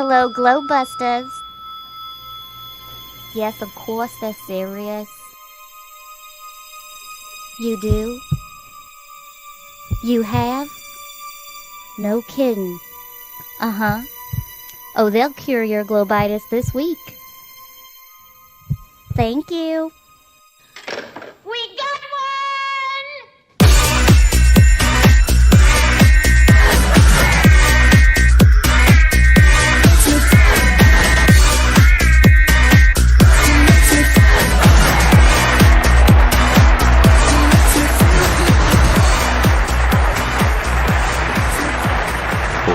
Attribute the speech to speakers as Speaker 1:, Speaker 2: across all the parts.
Speaker 1: Hello, Globebusters. Yes, of course they're serious. You do? You have? No kidding. Uh-huh. Oh, they'll cure your globitis this week. Thank you. We got one!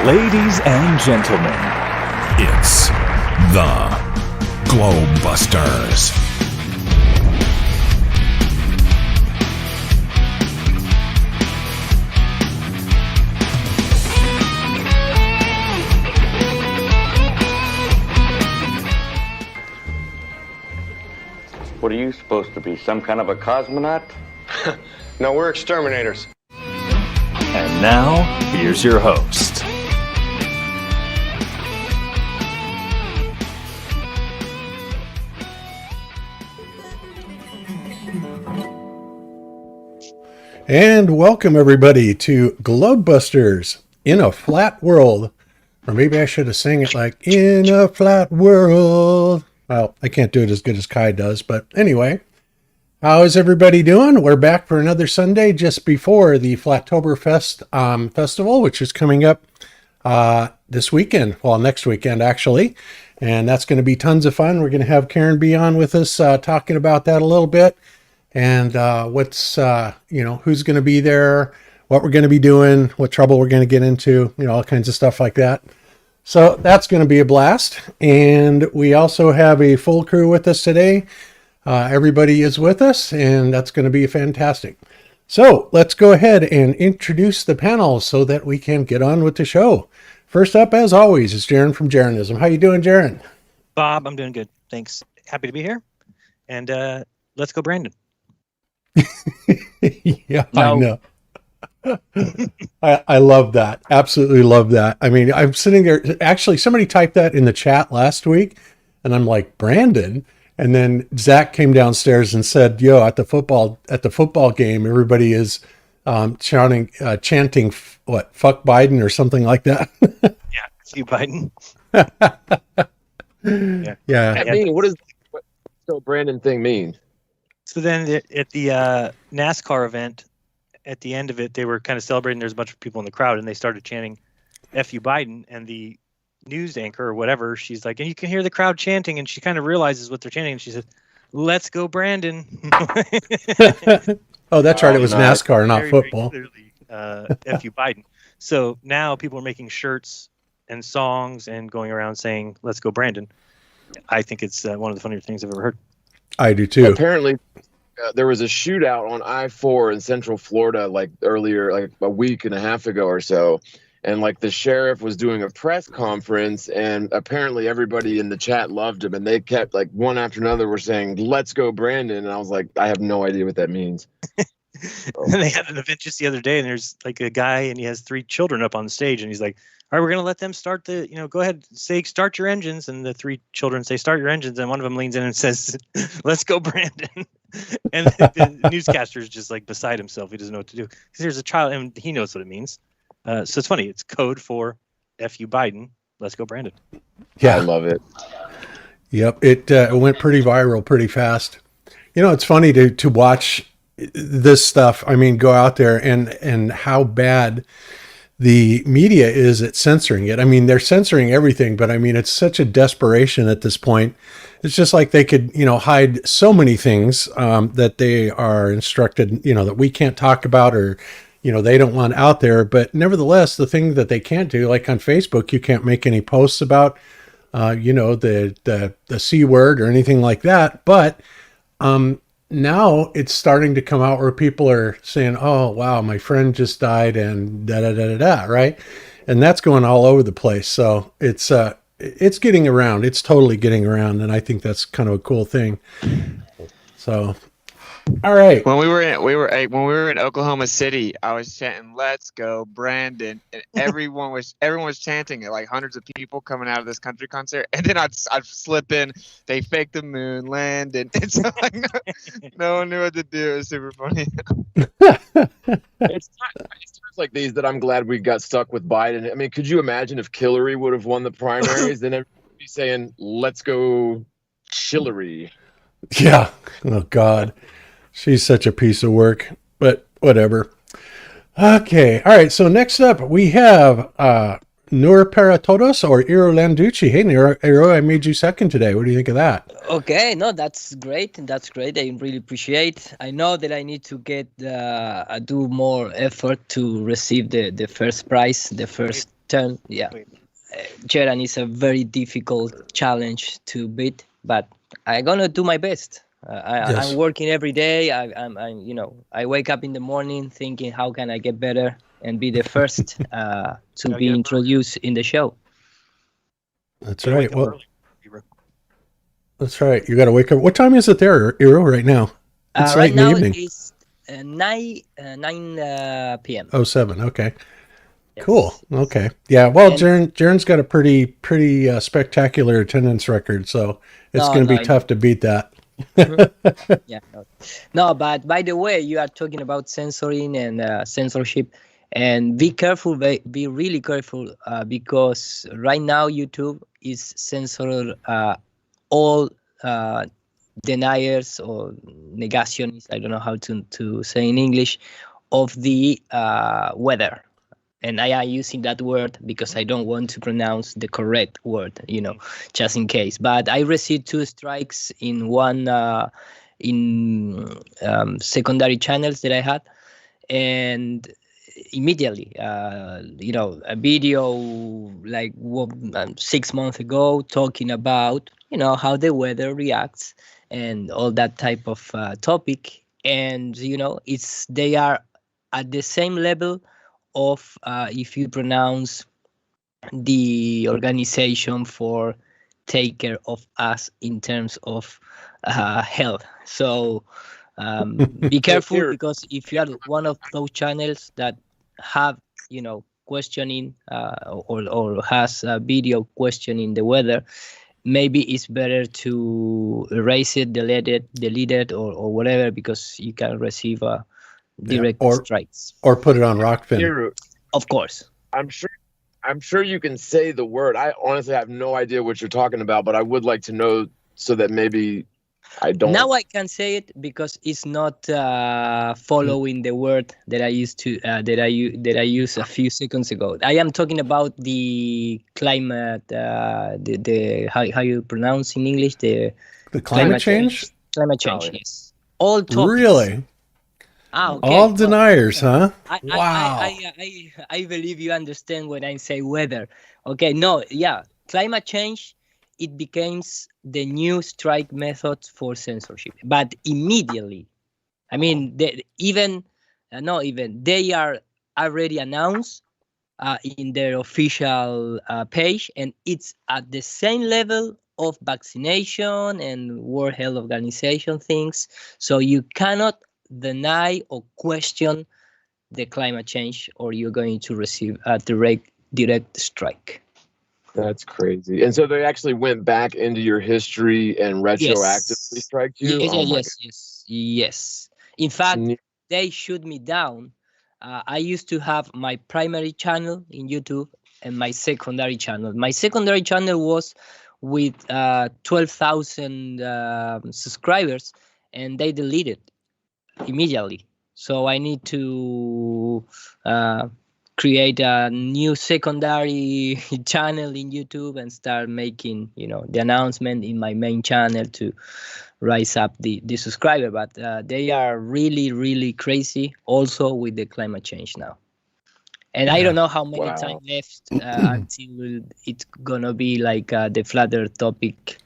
Speaker 2: Ladies and gentlemen, it's the Globebusters.
Speaker 3: What are you supposed to be, some kind of a cosmonaut?
Speaker 4: No, we're exterminators.
Speaker 2: And now, here's your host.
Speaker 5: And welcome everybody to Globebusters in a Flat World. Or maybe I should have sang it like, in a flat world. Well, I can't do it as good as Kai does, but anyway. How is everybody doing? We're back for another Sunday just before the Flattoberfest festival, which is coming up this weekend. Well, next weekend, actually. And that's going to be tons of fun. We're going to have Karen be on with us talking about that a little bit. And what's, who's going to be there, what we're going to be doing, what trouble we're going to get into, all kinds of stuff like that. So that's going to be a blast. And we also have a full crew with us today. Everybody is with us, and that's going to be fantastic. So let's go ahead and introduce the panel so that we can get on with the show. First up, as always, is Jeran from Jeranism. How you doing, Jeran?
Speaker 6: Bob, I'm doing good. Thanks. Happy to be here. And let's go, Brandon.
Speaker 5: Yeah, no. I know. I love that. Absolutely love that. I mean, I'm sitting there. Actually, somebody typed that in the chat last week, and I'm like, Brandon. And then Zack came downstairs and said, "Yo, at the football game, everybody is chanting, what, fuck Biden or something like that."
Speaker 6: Yeah, see Biden.
Speaker 5: Yeah.
Speaker 4: I mean, what does the Brandon thing mean?
Speaker 6: So then at the NASCAR event, at the end of it, they were kind of celebrating. There's a bunch of people in the crowd, and they started chanting, "F you, Biden." And the news anchor or whatever, she's like, and you can hear the crowd chanting, and she kind of realizes what they're chanting, and she said, "Let's go, Brandon."
Speaker 5: Oh, that's right. It was
Speaker 6: nice.
Speaker 5: NASCAR, not football.
Speaker 6: Very clearly, F you, Biden. So now people are making shirts and songs and going around saying, "Let's go, Brandon." I think it's one of the funnier things I've ever heard.
Speaker 5: I do too.
Speaker 4: Apparently, there was a shootout on I-4 in Central Florida, like earlier, like a week and a half ago or so. And like the sheriff was doing a press conference, and apparently everybody in the chat loved him, and they kept like one after another were saying, "Let's go, Brandon." And I was like, I have no idea what that means.
Speaker 6: And they had an event just the other day, and there's like a guy, and he has 3 children up on the stage, and he's like, "All right, we're gonna let them start the, go ahead, say start your engines." And the 3 children say, "Start your engines," and one of them leans in and says, "Let's go, Brandon." And the newscaster is just like beside himself. He doesn't know what to do because there's a child, and he knows what it means. So it's funny. It's code for "F you, Biden." Let's go, Brandon.
Speaker 5: Yeah,
Speaker 4: I love it.
Speaker 5: Yep, it went pretty viral pretty fast. It's funny to watch this stuff. I mean, go out there and how bad the media is at censoring it. I mean, they're censoring everything, but I mean, it's such a desperation at this point. It's just like they could, hide so many things that they are instructed, that we can't talk about, or they don't want out there. But nevertheless, the thing that they can't do, like on Facebook, you can't make any posts about, the C word or anything like that. But now it's starting to come out where people are saying, "Oh, wow, my friend just died," and da da da da da, right? And that's going all over the place. So it's getting around. It's totally getting around, and I think that's kind of a cool thing. So All right.
Speaker 7: When we were in Oklahoma City, I was chanting "Let's go, Brandon," and everyone was chanting it, like hundreds of people coming out of this country concert. And then I'd slip in, "They faked the moon landing," and so like no one knew what to do. It was super funny.
Speaker 4: It's times like these that I'm glad we got stuck with Biden. I mean, could you imagine if Hillary would have won the primaries? Then everybody would be saying, "Let's go, Hillary."
Speaker 5: Yeah. Oh God. She's such a piece of work, but whatever. Okay. All right. So next up we have Nur para todos or Iro Landucci. Hey, Iro, I made you second today. What do you think of that?
Speaker 8: Okay, no, that's great. That's great. I really appreciate. I know that I need to get do more effort to receive the first prize, the first turn. Yeah, Jeran is a very difficult challenge to beat, but I'm gonna do my best.
Speaker 5: Yes.
Speaker 8: I'm working every day. I wake up in the morning thinking, how can I get better and be the first to be introduced in the show.
Speaker 5: That's right. Well, that's right. You got to wake up. What time is it there, Iro, right now? It's late
Speaker 8: Right
Speaker 5: in the
Speaker 8: now
Speaker 5: evening.
Speaker 8: it's 9 p.m.
Speaker 5: Oh, 7. Okay.
Speaker 8: Yes.
Speaker 5: Cool. Okay. Yeah. Well,
Speaker 8: And-
Speaker 5: Jeran's got a pretty spectacular attendance record, so it's
Speaker 8: No,
Speaker 5: going to
Speaker 8: no,
Speaker 5: be tough to beat that.
Speaker 8: Yeah. No, but by the way, you are talking about censoring and censorship, and be careful. Be really careful because right now YouTube is censoring all deniers or negationists. I don't know how to say in English of the weather. And I am using that word because I don't want to pronounce the correct word, just in case. But I received 2 strikes in one secondary channels that I had, and immediately, a video like 6 months ago talking about how the weather reacts and all that type of topic, and they are at the same level of if you pronounce the organization for take care of us in terms of health. So be careful,
Speaker 4: Here-
Speaker 8: because if you are one of those channels that have questioning or has a video questioning the weather, maybe it's better to erase it, delete it or whatever, because you can receive direct strikes.
Speaker 5: Or put it on Rockfin.
Speaker 4: Here,
Speaker 8: Of course.
Speaker 4: I'm sure you can say the word. I honestly have no idea what you're talking about, but I would like to know so that maybe I don't.
Speaker 8: Now I can say it because it's not following the word that I used to that I used a few seconds ago. I am talking about the climate, the how you pronounce in English the
Speaker 5: climate change.
Speaker 8: Climate change, yes. All topics.
Speaker 5: Really?
Speaker 8: Okay.
Speaker 5: All deniers, huh?
Speaker 8: Wow. I believe you understand when I say weather. Okay, no, yeah. Climate change, it becomes the new strike method for censorship. But immediately, I mean, they are already announced in their official page, and it's at the same level of vaccination and World Health Organization things. So you cannot deny or question the climate change, or you're going to receive a direct strike.
Speaker 4: That's crazy. And so they actually went back into your history and retroactively striked you?
Speaker 8: Yes. In fact, they shoot me down. I used to have my primary channel in YouTube and my secondary channel. My secondary channel was with 12,000 subscribers, and they deleted immediately. So I need to create a new secondary channel in YouTube and start making, the announcement in my main channel to rise up the subscriber. But they are really, really crazy also with the climate change now. And I don't know how many time left until it's gonna be like the flatter topic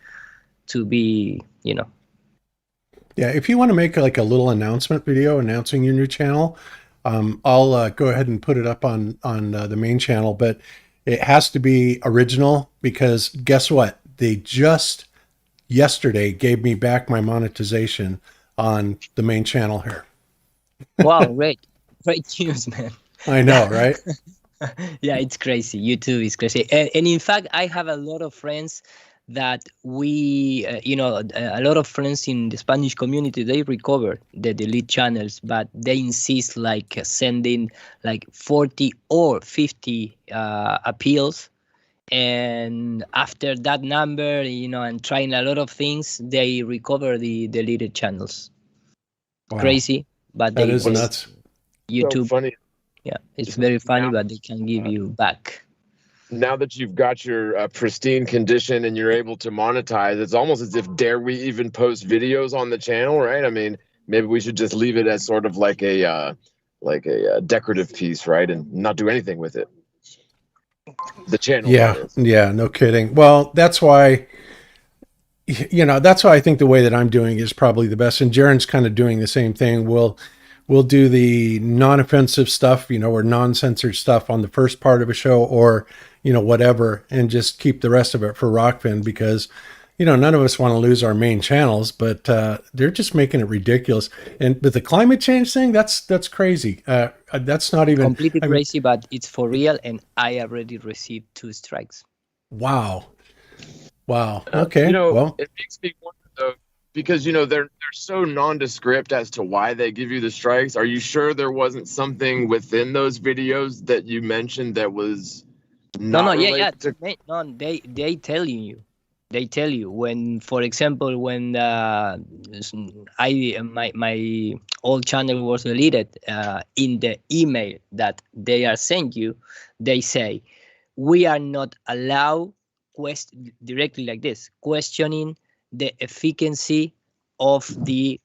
Speaker 8: to be,
Speaker 5: Yeah, if you want to make like a little announcement video announcing your new channel, I'll go ahead and put it up on the main channel, but it has to be original, because guess what? They just yesterday gave me back my monetization on the main channel here.
Speaker 8: Wow, great news, man.
Speaker 5: I know, right?
Speaker 8: Yeah, it's crazy. YouTube is crazy, and in fact, I have a lot of friends that a lot of friends in the Spanish community, they recovered the delete channels, but they insist like sending like 40 or 50 appeals, and after that number, and trying a lot of things, they recover the deleted channels.
Speaker 5: Wow.
Speaker 8: Crazy, but
Speaker 5: that is nuts.
Speaker 8: YouTube,
Speaker 4: so funny.
Speaker 8: Yeah, it's very funny, but they can give you back.
Speaker 4: Now that you've got your pristine condition and you're able to monetize, it's almost as if dare we even post videos on the channel, right? I mean, maybe we should just leave it as sort of like a decorative piece, right, and not do anything with it. The channel.
Speaker 5: Yeah, no kidding. Well, that's why. That's why I think the way that I'm doing is probably the best. And Jeran's kind of doing the same thing. We'll do the non-offensive stuff, or non-censored stuff on the first part of a show, or whatever, and just keep the rest of it for Rockfin, because none of us want to lose our main channels, but they're just making it ridiculous. And with the climate change thing, that's crazy. That's not even
Speaker 8: completely crazy, but it's for real, and I already received 2 strikes.
Speaker 5: Wow. Okay. Well,
Speaker 4: it makes me wonder though, because they're so nondescript as to why they give you the strikes. Are you sure there wasn't something within those videos that you mentioned that was not related to...
Speaker 8: No, they tell you. They tell you when, for example, when my old channel was deleted, in the email that they are sent you, they say, we are not allowed directly like this, questioning the efficacy of the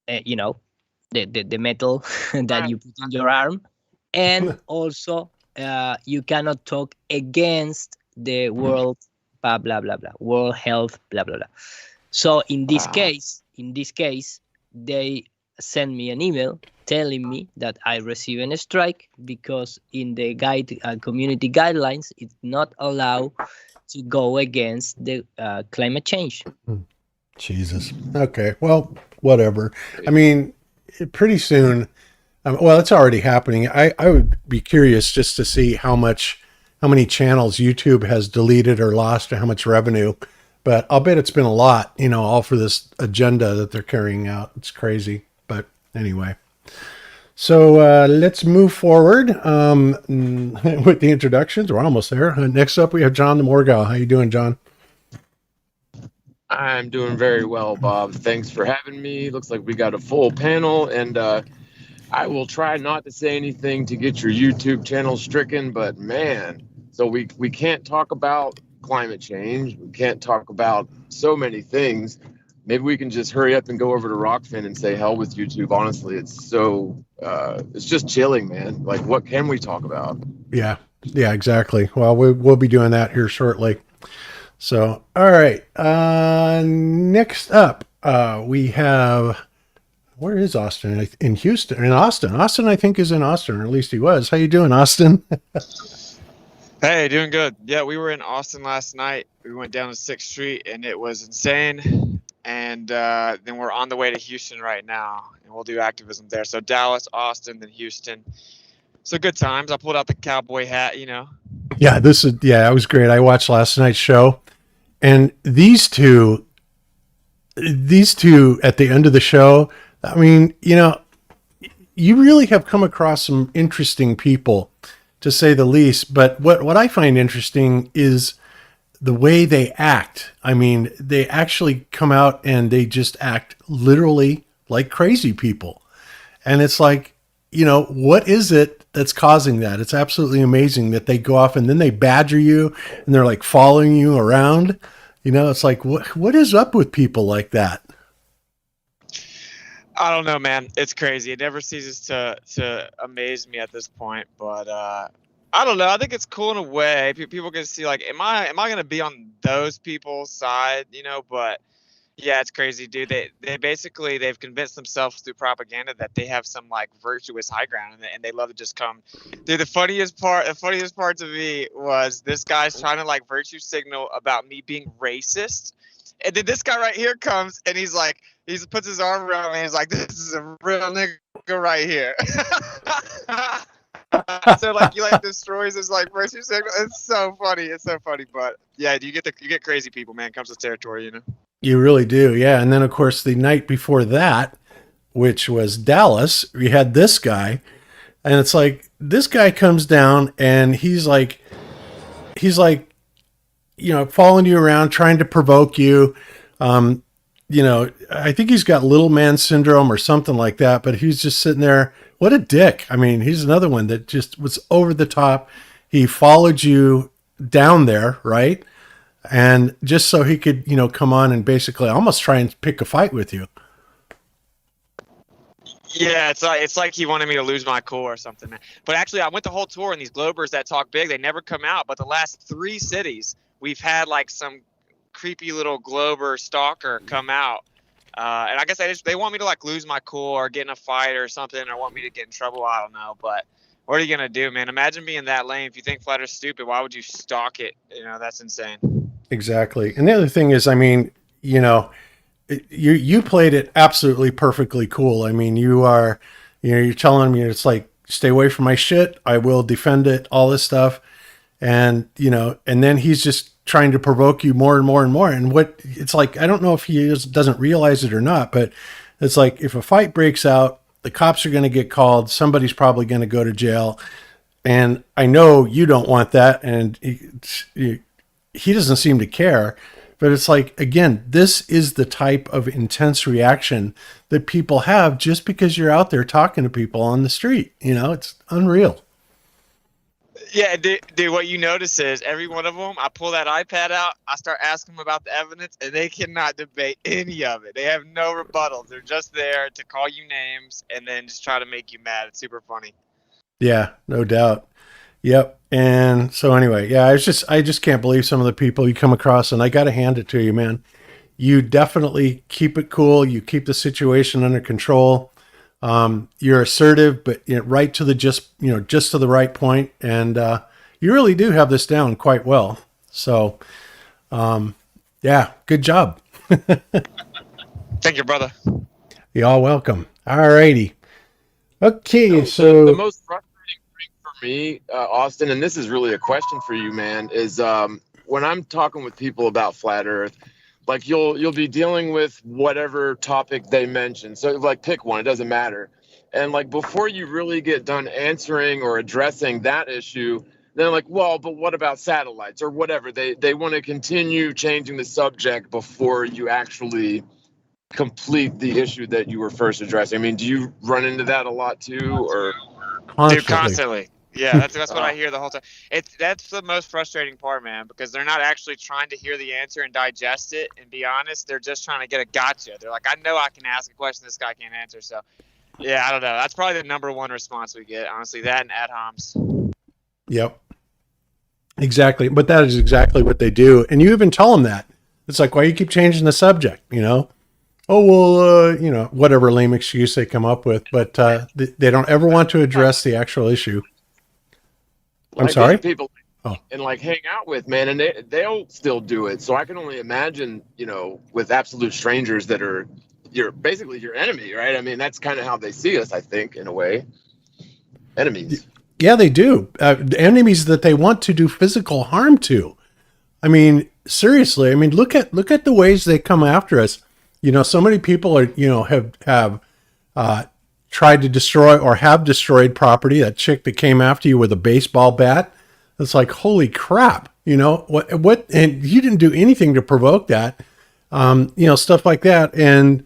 Speaker 8: the metal that you put in your arm, and also you cannot talk against the world blah blah blah blah, world health blah blah blah. So in this case they send me an email telling me that I receive a strike because in the community guidelines it's not allowed to go against the climate change.
Speaker 5: Jesus. Okay. Well, whatever. I mean, pretty soon, well, it's already happening. I would be curious just to see how many channels YouTube has deleted or lost, or how much revenue, but I'll bet it's been a lot, all for this agenda that they're carrying out. It's crazy. But anyway, so let's move forward with the introductions. We're almost there. Next up, we have John TheMorgile. How you doing, John?
Speaker 4: I'm doing very well, Bob. Thanks for having me. Looks like we got a full panel, and I will try not to say anything to get your YouTube channel stricken, but man, so we can't talk about climate change. We can't talk about so many things. Maybe we can just hurry up and go over to Rockfin and say hell with YouTube. Honestly, it's so it's just chilling, man. Like, what can we talk about?
Speaker 5: Yeah, exactly. Well, we'll be doing that here shortly. So, all right. Next up, we have, where is Austin? In Houston, in Austin. Austin, I think, is in Austin, or at least he was. How you doing, Austin?
Speaker 7: Hey, doing good. Yeah, we were in Austin last night. We went down to 6th Street, and it was insane. And then we're on the way to Houston right now, and we'll do activism there. So Dallas, Austin, then Houston. So good times. I pulled out the cowboy hat,
Speaker 5: Yeah, that was great. I watched last night's show, and these two at the end of the show, I mean, you really have come across some interesting people, to say the least. But what I find interesting is the way they act. I mean, they actually come out and they just act literally like crazy people. And it's like, what is it that's causing that? It's absolutely amazing that they go off and then they badger you and they're like following you around. It's like, what is up with people like that?
Speaker 7: I don't know, man. It's crazy. It never ceases to amaze me at this point. But I don't know. I think it's cool in a way. People can see, like, am I going to be on those people's side? But yeah, it's crazy, dude. They've convinced themselves through propaganda that they have some like virtuous high ground, and they love to just come. Dude, the funniest part to me was this guy's trying to like virtue signal about me being racist, And then this guy right here comes, and he's like, he puts his arm around me, and he's like, this is a real nigga right here. So like he like destroys his like mercy signal. It's so funny. It's so funny. But yeah, you get crazy people, man. Comes to territory, you know.
Speaker 5: You really do, yeah. And then of course the night before that, which was Dallas, we had this guy, and it's like this guy comes down and he's like, you know, following you around, trying to provoke you. You know, I think he's got little man syndrome or something like that, but he's just sitting there. What a dick. I mean, he's another one that just was over the top. He followed you down there, right? And just so he could, you know, come on and basically almost try and pick a fight with you.
Speaker 7: Yeah, it's like he wanted me to lose my cool or something. But actually, I went the whole tour, and these Globers that talk big, they never come out. But the last 3 cities, we've had like some creepy little Glober stalker come out. And I guess they want me to like lose my cool or get in a fight or something, or want me to get in trouble. I don't know, but what are you gonna do, man? Imagine being that lame. If you think Flat Earth's stupid, why would you stalk it? You know, that's insane.
Speaker 5: Exactly. And the other thing is, I mean, you know, you played it absolutely perfectly cool. I mean, you're telling me it's like, stay away from my shit. I will defend it, all this stuff. And, you know, and then he's just trying to provoke you more and more and more. And what it's like, I don't know if he doesn't realize it or not, but it's like, if a fight breaks out, the cops are going to get called. Somebody's probably going to go to jail. And I know you don't want that. And he doesn't seem to care, but it's like, again, this is the type of intense reaction that people have just because you're out there talking to people on the street. You know, it's unreal.
Speaker 7: Yeah, dude, what you notice is every one of them, I pull that iPad out, I start asking them about the evidence, and they cannot debate any of it. They have no rebuttals. They're just there to call you names and then just try to make you mad. It's super funny.
Speaker 5: Yeah, no doubt. Yep. And so anyway, yeah, I just can't believe some of the people you come across, and I got to hand it to you, man. You definitely keep it cool. You keep the situation under control. You're assertive, but right to the just to the right point. And, you really do have this down quite well. So, yeah, good job.
Speaker 7: Thank you, brother.
Speaker 5: You're welcome. All righty. Okay. So
Speaker 4: the most frustrating thing for me, Austin, and this is really a question for you, man, is, when I'm talking with people about Flat Earth, like you'll be dealing with whatever topic they mention. So like pick one, it doesn't matter. And like before you really get done answering or addressing that issue, they're like, well, but what about satellites or whatever? They want to continue changing the subject before you actually complete the issue that you were first addressing. I mean, do you run into that a lot too, or?
Speaker 5: Constantly.
Speaker 7: Dude, constantly. Yeah, that's what I hear the whole time. That's the most frustrating part, man, because they're not actually trying to hear the answer and digest it and be honest. They're just trying to get a gotcha. They're like, I know I can ask a question this guy can't answer. So, yeah, I don't know. That's probably the number one response we get, honestly. That and ad homs.
Speaker 5: Yep. Exactly. But that is exactly what they do. And you even tell them that. It's like, why you keep changing the subject, you know? Oh, well, whatever lame excuse they come up with. But they don't ever want to address the actual issue. I'm sorry?
Speaker 4: People and like hang out with, man, and they'll still do it. So I can only imagine, with absolute strangers that are basically your enemy, right? I mean, that's kind of how they see us, I think, in a way. Enemies.
Speaker 5: Yeah, they do. Enemies that they want to do physical harm to. I mean, seriously. I mean, look at the ways they come after us. So many people are, have tried to destroy or have destroyed property. That chick that came after you with a baseball bat. It's like, holy crap, what, and you didn't do anything to provoke that, stuff like that. And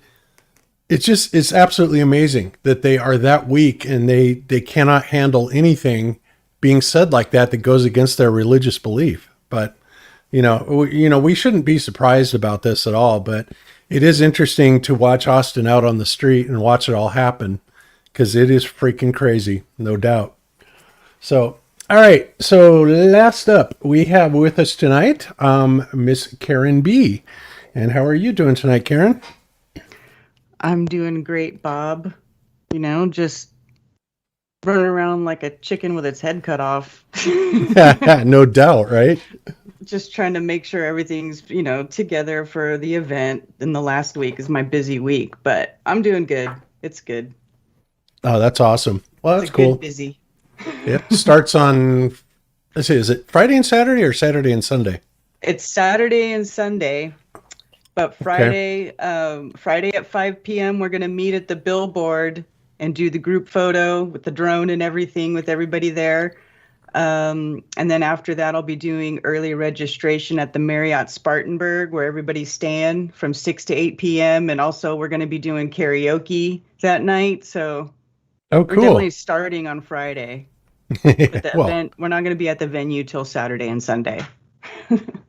Speaker 5: it's absolutely amazing that they are that weak and they cannot handle anything being said like that goes against their religious belief. But, we shouldn't be surprised about this at all, but it is interesting to watch Austin out on the street and watch it all happen, because it is freaking crazy, no doubt. So, all right. So last up, we have with us tonight, Miss Karen B. And how are you doing tonight, Karen?
Speaker 9: I'm doing great, Bob. Just running around like a chicken with its head cut off.
Speaker 5: No doubt, right?
Speaker 9: just trying to make sure everything's, together for the event. And the last week is my busy week, but I'm doing good. It's good.
Speaker 5: Oh, that's awesome. Well, that's
Speaker 9: It's a
Speaker 5: cool.
Speaker 9: good busy.
Speaker 5: It starts on, let's see, is it Friday and Saturday or Saturday and Sunday?
Speaker 9: It's Saturday and Sunday, but Friday at 5 p.m. we're going to meet at the billboard and do the group photo with the drone and everything with everybody there. And then after that, I'll be doing early registration at the Marriott Spartanburg, where everybody's staying from 6 to 8 p.m. And also we're going to be doing karaoke that night. So
Speaker 5: Oh,
Speaker 9: we're
Speaker 5: cool.
Speaker 9: definitely starting on Friday. But the event, we're not going to be at the venue till Saturday and Sunday.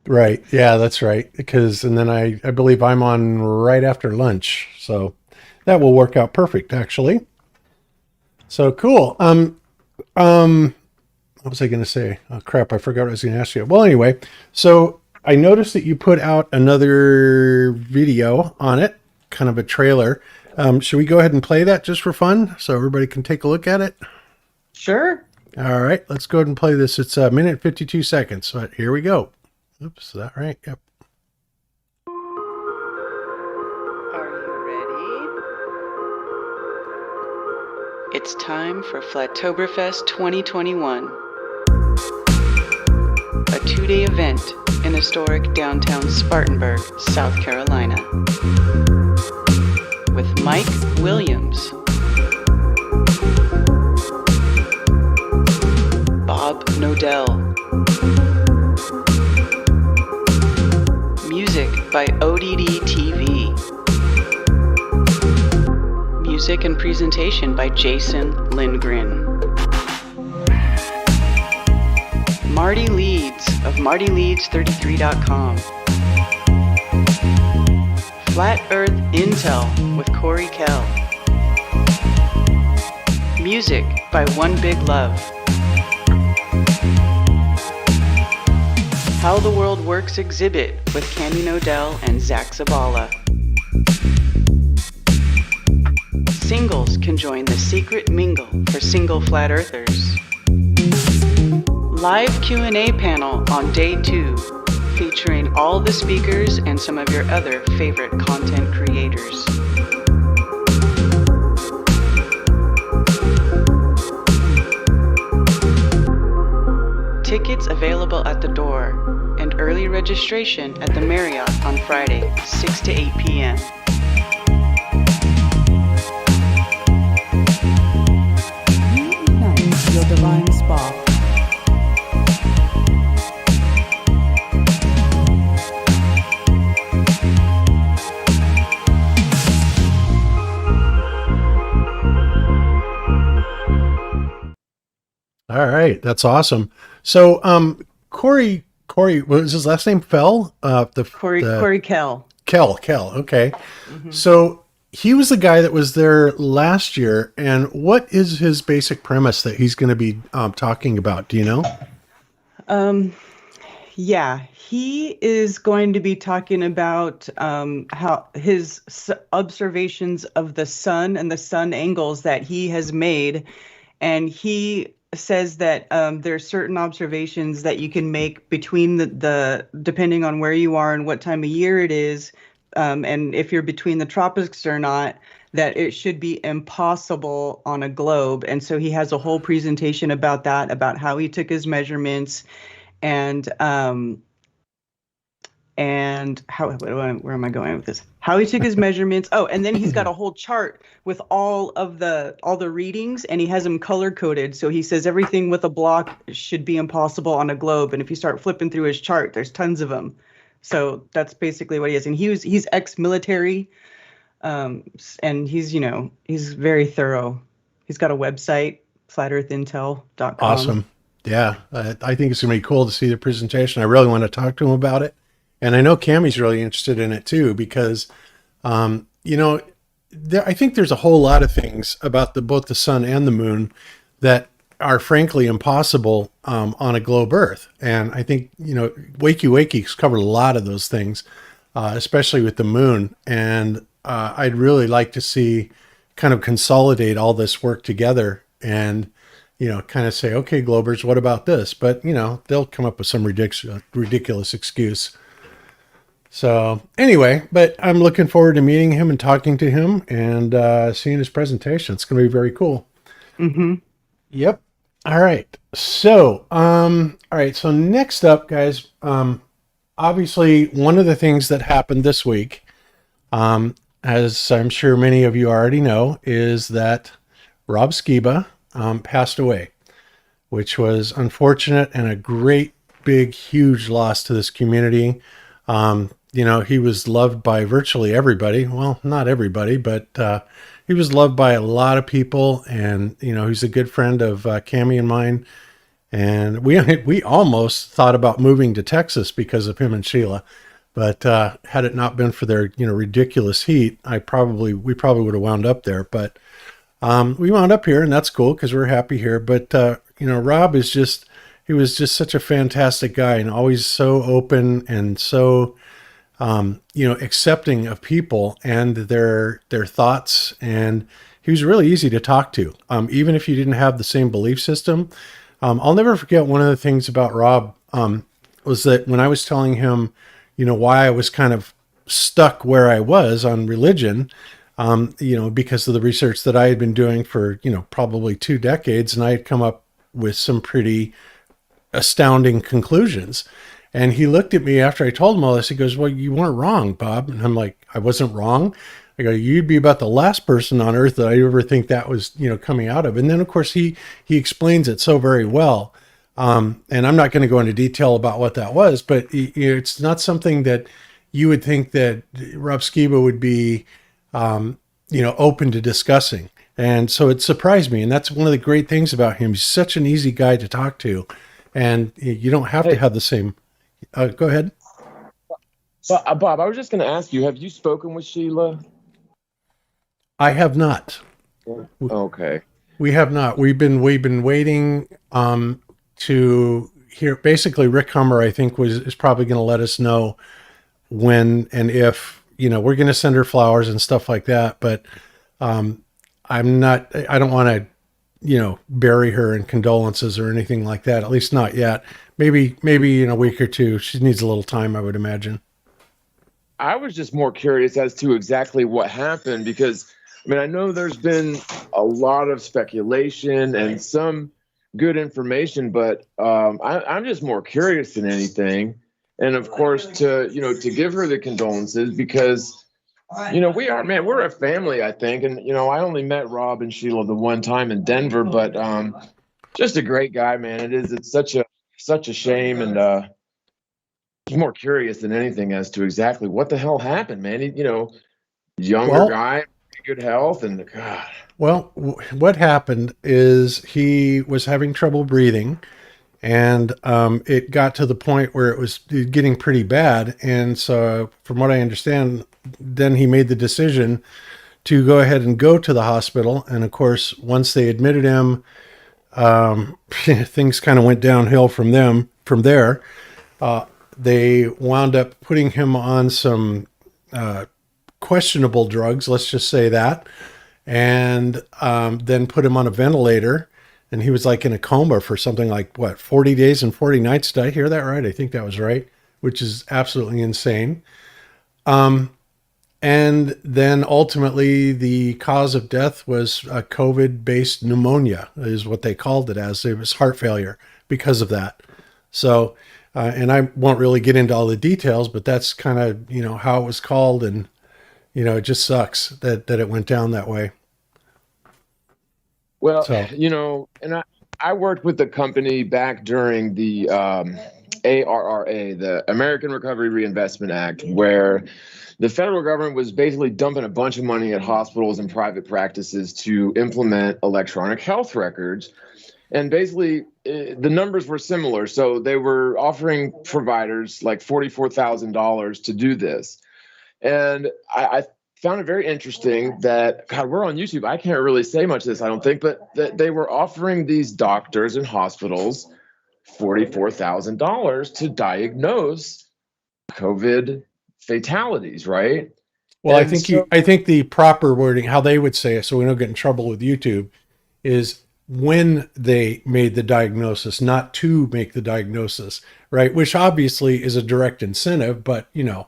Speaker 5: Right. Yeah, that's right. And then I believe I'm on right after lunch. So that will work out perfect, actually. So cool. What was I going to say? Oh, crap. I forgot what I was going to ask you. Well, anyway, so I noticed that you put out another video on it, kind of a trailer. Should we go ahead and play that just for fun so everybody can take a look at it?
Speaker 9: Sure.
Speaker 5: All right, let's go ahead and play this. It's a minute 52 seconds. So here we go. Oops, is that right? Yep.
Speaker 9: Are you ready? It's time for Flattoberfest 2021. A 2-day event in historic downtown Spartanburg, South Carolina. With Mike Williams, Bob Nodell, music by ODD TV, music and presentation by Jason Lindgren, Marty Leeds of MartyLeeds33.com, Flat Earth Intel with Corey Kell, music by One Big Love, How the World Works exhibit with Cami Nodell and Zack Zabala. Singles can join the secret mingle for single flat earthers. Live Q&A panel on day 2, featuring all the speakers and some of your other favorite content creators. Tickets available at the door, and early registration at the Marriott on Friday, 6 to 8 p.m. Reunite your divine spark.
Speaker 5: All right, that's awesome. So, Corey, what was his last name? Corey
Speaker 9: Kell.
Speaker 5: Kell. Okay. Mm-hmm. So he was the guy that was there last year. And what is his basic premise that he's going to be talking about? Do you know?
Speaker 9: Yeah, he is going to be talking about how his observations of the sun and the sun angles that he has made, and he says that there are certain observations that you can make between the depending on where you are and what time of year it is, and if you're between the tropics or not, that it should be impossible on a globe. And so he has a whole presentation about that, about how he took his measurements and how, where am I going with this? How he took his measurements. Oh, and then he's got a whole chart with all the readings, and he has them color coded. So he says everything with a block should be impossible on a globe. And if you start flipping through his chart, there's tons of them. So that's basically what he is. And he's ex-military, and he's very thorough. He's got a website, flatearthintel.com.
Speaker 5: Awesome. Yeah, I think it's going to be cool to see the presentation. I really want to talk to him about it. And I know Cami's really interested in it too, because, I think there's a whole lot of things about both the sun and the moon that are frankly impossible on a globe Earth. And I think, Wakey Wakey's covered a lot of those things, especially with the moon. And I'd really like to see kind of consolidate all this work together and, kind of say, okay, Globers, what about this? But, they'll come up with some ridiculous excuse. So anyway, but I'm looking forward to meeting him and talking to him and seeing his presentation. It's going to be very cool.
Speaker 9: Mm-hmm.
Speaker 5: Yep. All right. So, So next up, guys, obviously one of the things that happened this week, as I'm sure many of you already know, is that Rob Skiba passed away, which was unfortunate and a great, big, huge loss to this community. He was loved by virtually everybody. Well, not everybody, but he was loved by a lot of people. And, he's a good friend of Cami and mine. And we almost thought about moving to Texas because of him and Sheila. But had it not been for their, ridiculous heat, we probably would have wound up there. But we wound up here, and that's cool because we're happy here. But, Rob he was just such a fantastic guy and always so open and so, accepting of people and their thoughts. And he was really easy to talk to, even if you didn't have the same belief system. I'll never forget one of the things about Rob was that when I was telling him, why I was kind of stuck where I was on religion, because of the research that I had been doing for, probably 2 decades, and I had come up with some pretty astounding conclusions. And he looked at me after I told him all this. He goes, well, you weren't wrong, Bob. And I'm like, I wasn't wrong. I go, you'd be about the last person on earth that I ever think that was, coming out of. And then of course he explains it so very well. And I'm not going to go into detail about what that was, but it's not something that you would think that Rob Skiba would be, open to discussing. And so it surprised me. And that's one of the great things about him. He's such an easy guy to talk to. And you don't have to have the same. Go ahead.
Speaker 4: Well, Bob, I was just going to ask you, have you spoken with Sheila?
Speaker 5: I have not.
Speaker 4: Okay.
Speaker 5: We have not. We've been waiting to hear. Basically, Rick Hummer, I think, is probably going to let us know when and if, we're going to send her flowers and stuff like that. But I don't want to, bury her in condolences or anything like that, at least not yet. Maybe in a week or two. She needs a little time, I would imagine.
Speaker 4: I was just more curious as to exactly what happened because, I know there's been a lot of speculation and some good information, but I'm just more curious than anything. And of course, to give her the condolences because, we're a family, I think. And, I only met Rob and Sheila the one time in Denver, but just a great guy, man. It's such a shame. And I'm more curious than anything as to exactly what the hell happened, man. Younger guy, good health, and God.
Speaker 5: Well, what happened is he was having trouble breathing, and it got to the point where it was getting pretty bad. And so, from what I understand, then he made the decision to go ahead and go to the hospital. And of course, once they admitted him, things kind of went downhill from there. They wound up putting him on some questionable drugs, let's just say that, and then put him on a ventilator. And he was like in a coma for something like, 40 days and 40 nights? Did I hear that right? I think that was right, which is absolutely insane. And then ultimately the cause of death was a COVID-based pneumonia is what they called it as. It was heart failure because of that. So, and I won't really get into all the details, but that's kind of, how it was called. And, it just sucks that it went down that way.
Speaker 4: Well, and I worked with the company back during the ARRA, the American Recovery Reinvestment Act, where the federal government was basically dumping a bunch of money at hospitals and private practices to implement electronic health records. And basically, the numbers were similar. So they were offering providers like $44,000 to do this. And I found it very interesting that, God, we're on YouTube. I can't really say much of this, I don't think, but that they were offering these doctors and hospitals $44,000 to diagnose COVID fatalities, right?
Speaker 5: Well, I think the proper wording, how they would say it, so we don't get in trouble with YouTube, is when they made the diagnosis, not to make the diagnosis, right? Which obviously is a direct incentive, but you know.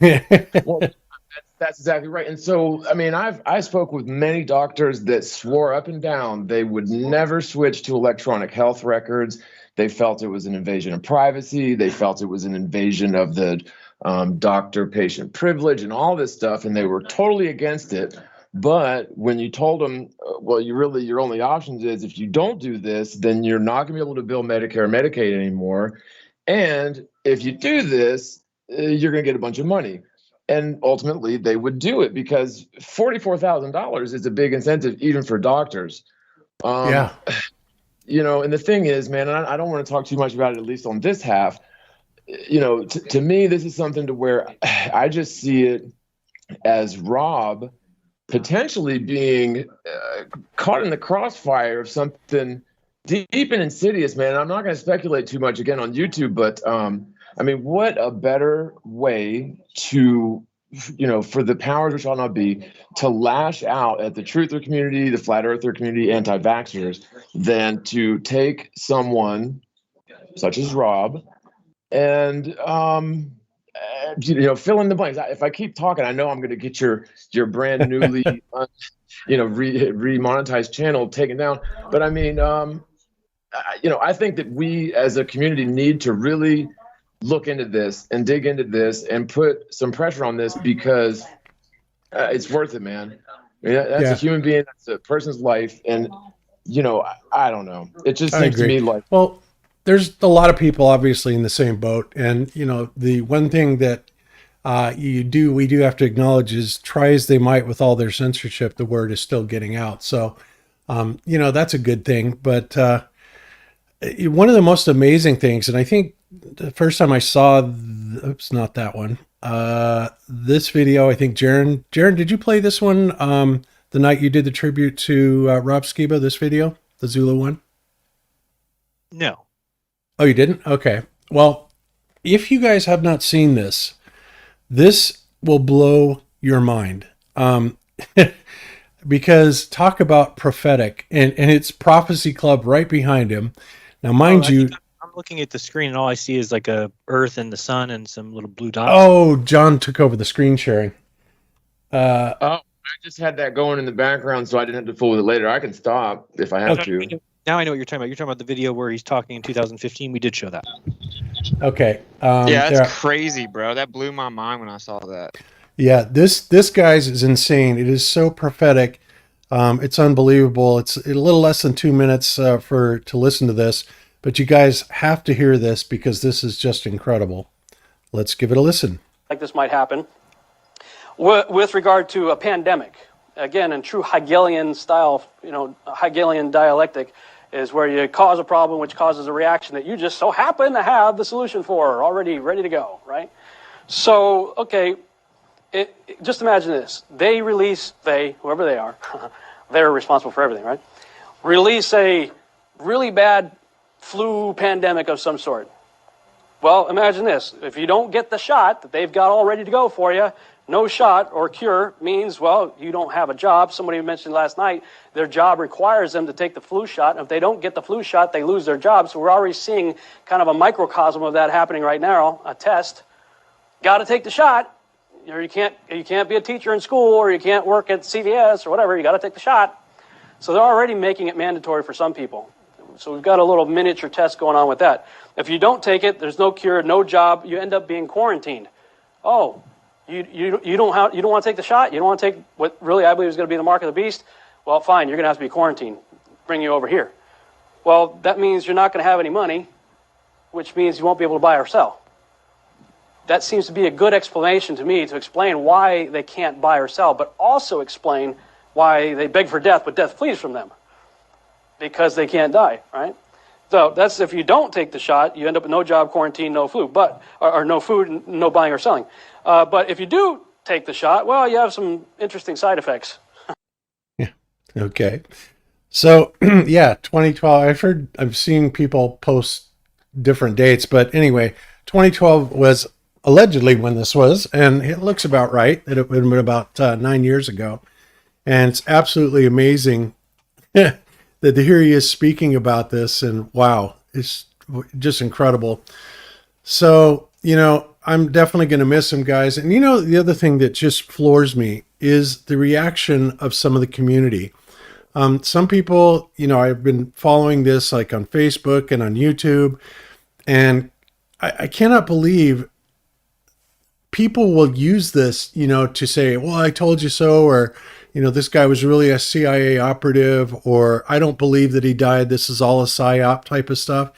Speaker 4: Well, that's exactly right. And so, I mean, I spoke with many doctors that swore up and down they would never switch to electronic health records. They felt it was an invasion of privacy. They felt it was an invasion of the doctor-patient privilege and all this stuff, and they were totally against it. But when you told them, well, your only options is if you don't do this, then you're not going to be able to bill Medicare or Medicaid anymore. And if you do this, you're going to get a bunch of money. And ultimately, they would do it because $44,000 is a big incentive even for doctors.
Speaker 5: Yeah.
Speaker 4: You know, and the thing is, man, and I don't want to talk too much about it, at least on this half. You know, to me, this is something to where I just see it as Rob potentially being caught in the crossfire of something deep and insidious, man. I'm not going to speculate too much again on YouTube, but I mean, what a better way to, you know, for the powers which ought not be, to lash out at the truther community, the flat earther community, anti-vaxxers, than to take someone such as Rob and, you know, fill in the blanks. If I keep talking, I know I'm going to get your brand newly, you know, remonetized channel taken down. But I mean, you know, I think that we as a community need to really look into this and dig into this and put some pressure on this because it's worth it, man. I mean, that's a human being, that's a person's life. And, you know, I don't know. It just seems to me like,
Speaker 5: well, there's a lot of people obviously in the same boat. And, you know, the one thing that we do have to acknowledge is try as they might with all their censorship, the word is still getting out. So, you know, that's a good thing. But one of the most amazing things, and I think the first time I saw, oops, not that one, this video, I think Jeran, did you play this one the night you did the tribute to Rob Skiba, this video, the Zulu one?
Speaker 6: No.
Speaker 5: Oh, you didn't? Okay. Well, if you guys have not seen this, this will blow your mind. Because talk about prophetic, and it's Prophecy Club right behind him. Now, mind you,
Speaker 6: I'm looking at the screen and all I see is like a earth and the sun and some little blue dots.
Speaker 5: Oh, John took over the screen sharing.
Speaker 4: I just had that going in the background so I didn't have to fool with it later. I can stop if I have to.
Speaker 6: Now I know what you're talking about. You're talking about the video where he's talking in 2015. We did show that.
Speaker 5: Okay.
Speaker 7: Yeah, that's crazy, bro. That blew my mind when I saw that.
Speaker 5: Yeah, this guy's is insane. It is so prophetic. It's unbelievable. It's a little less than 2 minutes to listen to this, but you guys have to hear this because this is just incredible. Let's give it a listen.
Speaker 10: Like this might happen with regard to a pandemic. Again, in true Hegelian style, you know, Hegelian dialectic is where you cause a problem which causes a reaction that you just so happen to have the solution for already ready to go, right? So, okay, just imagine this. Whoever they are, they're responsible for everything, right? Release a really bad flu pandemic of some sort. Well, imagine this. If you don't get the shot that they've got all ready to go for you, no shot or cure means, well, you don't have a job. Somebody mentioned last night their job requires them to take the flu shot. And if they don't get the flu shot, they lose their job. So we're already seeing kind of a microcosm of that happening right now, a test. Got to take the shot. Or you can't be a teacher in school, or you can't work at CVS or whatever. You got to take the shot. So they're already making it mandatory for some people. So we've got a little miniature test going on with that. If you don't take it, there's no cure, no job. You end up being quarantined. Oh, you don't want to take the shot? You don't want to take what really I believe is going to be the mark of the beast? Well, fine, you're going to have to be quarantined. Bring you over here. Well, that means you're not going to have any money, which means you won't be able to buy or sell. That seems to be a good explanation to me to explain why they can't buy or sell, but also explain why they beg for death, but death flees from them. Because they can't die, right? So that's if you don't take the shot, you end up with no job, quarantine, no flu, or no food, no buying or selling. But if you do take the shot, well, you have some interesting side effects.
Speaker 5: Yeah. Okay. So yeah, 2012. I've seen people post different dates, but anyway, 2012 was allegedly when this was, and it looks about right. That it would have been about 9 years ago, and it's absolutely amazing. that here he is speaking about this, and wow, it's just incredible. So, I'm definitely going to miss him, guys. And the other thing that just floors me is the reaction of some of the community. Some people, I've been following this like on Facebook and on YouTube, and I cannot believe people will use this, to say, well, I told you so, or, this guy was really a CIA operative, or I don't believe that he died. This is all a psyop type of stuff.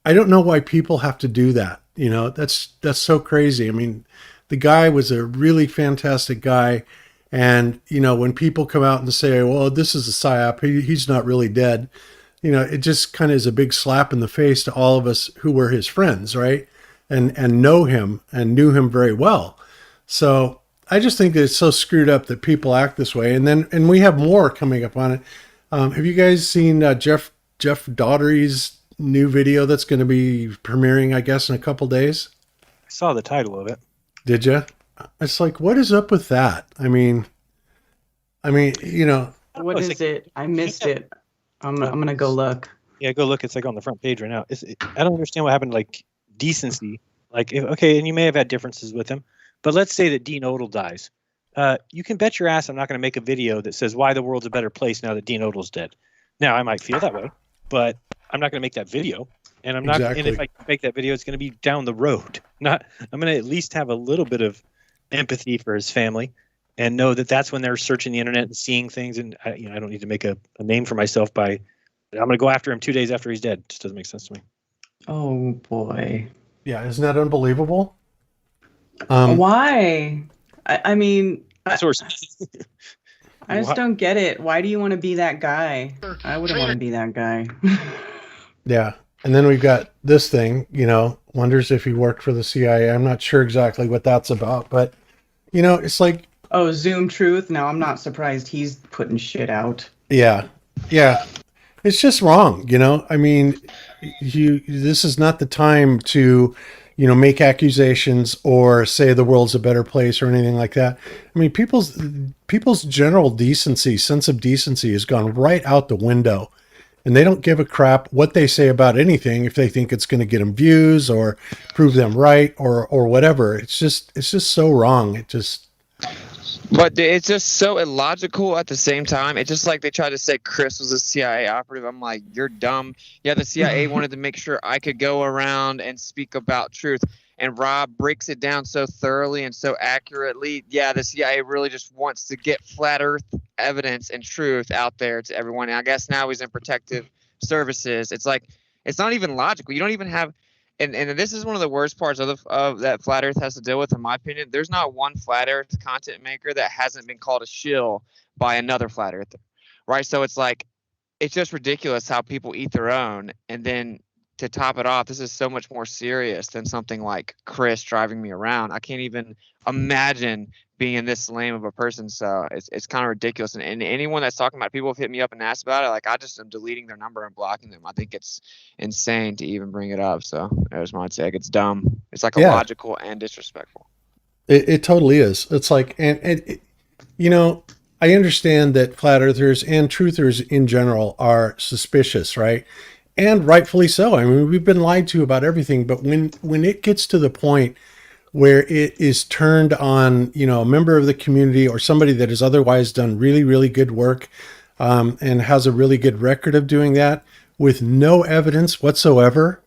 Speaker 5: I don't know why people have to do that. That's so crazy. I mean, the guy was a really fantastic guy. And, when people come out and say, well, this is a psyop, he's not really dead. It just kind of is a big slap in the face to all of us who were his friends, right? And know him and knew him very well. So I just think that it's so screwed up that people act this way. And we have more coming up on it. Have you guys seen Jeff Daugherty's new video that's going to be premiering, I guess, in a couple days?
Speaker 6: I saw the title of it.
Speaker 5: Did you? It's like, what is up with that? I mean,
Speaker 9: What is it? I missed it. I'm gonna go look.
Speaker 6: Yeah, go look. It's like on the front page right now. I don't understand what happened. Like decency. Like, okay, and you may have had differences with him, but let's say that Dean Odle dies. You can bet your ass I'm not going to make a video that says why the world's a better place now that Dean Odle's dead. Now, I might feel that way, but I'm not going to make that video. And I'm not.
Speaker 5: Exactly.
Speaker 6: And if I make that video, it's going to be down the road. I'm going to at least have a little bit of empathy for his family, and know that that's when they're searching the internet and seeing things. And I don't need to make a name for myself by. I'm going to go after him 2 days after he's dead. It just doesn't make sense to me.
Speaker 9: Oh boy.
Speaker 5: Yeah, isn't that unbelievable?
Speaker 9: Why? I mean,
Speaker 6: Sources.
Speaker 9: I just don't get it. Why do you want to be that guy? I wouldn't want to be that guy.
Speaker 5: Yeah. And then we've got this thing, wonders if he worked for the CIA. I'm not sure exactly what that's about, but, it's like.
Speaker 9: Oh, Zoom Truth? No, I'm not surprised he's putting shit out.
Speaker 5: Yeah. Yeah. It's just wrong, I mean, this is not the time to, make accusations or say the world's a better place or anything like that. I mean, people's general decency, sense of decency has gone right out the window. And they don't give a crap what they say about anything if they think it's going to get them views or prove them right or whatever. It's just so wrong.
Speaker 7: But it's just so illogical at the same time. It's just like they tried to say Chris was a CIA operative. I'm like, you're dumb. Yeah, the CIA wanted to make sure I could go around and speak about truth. And Rob breaks it down so thoroughly and so accurately. Yeah, the CIA really just wants to get flat earth evidence and truth out there to everyone. And I guess now he's in protective services. It's like, it's not even logical. You don't even have, and this is one of the worst parts of that flat earth has to deal with, in my opinion. There's not one flat earth content maker that hasn't been called a shill by another flat earther, right? So it's like, it's just ridiculous how people eat their own. And then to top it off, this is so much more serious than something like Chris driving me around. I can't even imagine being this lame of a person. So it's kind of ridiculous. And anyone that's talking about it, people have hit me up and asked about it. Like, I just am deleting their number and blocking them. I think it's insane to even bring it up. So there's my take. It's dumb. It's like illogical and disrespectful.
Speaker 5: It totally is. It's like, and I understand that flat earthers and truthers in general are suspicious, right? And rightfully so. I mean, we've been lied to about everything, but when it gets to the point where it is turned on, a member of the community or somebody that has otherwise done really, really good work and has a really good record of doing that with no evidence whatsoever,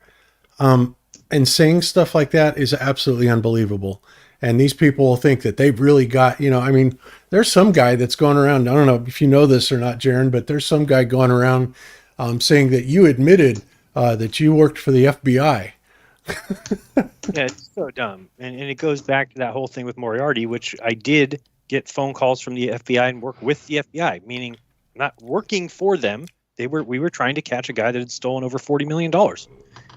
Speaker 5: and saying stuff like that is absolutely unbelievable. And these people will think that they've really got, there's some guy that's going around, I don't know if you know this or not, Jeran, but there's some guy going around saying that you admitted that you worked for the FBI.
Speaker 6: Yeah, it's so dumb. And it goes back to that whole thing with Moriarty, which I did get phone calls from the FBI and work with the FBI, meaning not working for them. We were trying to catch a guy that had stolen over $40 million.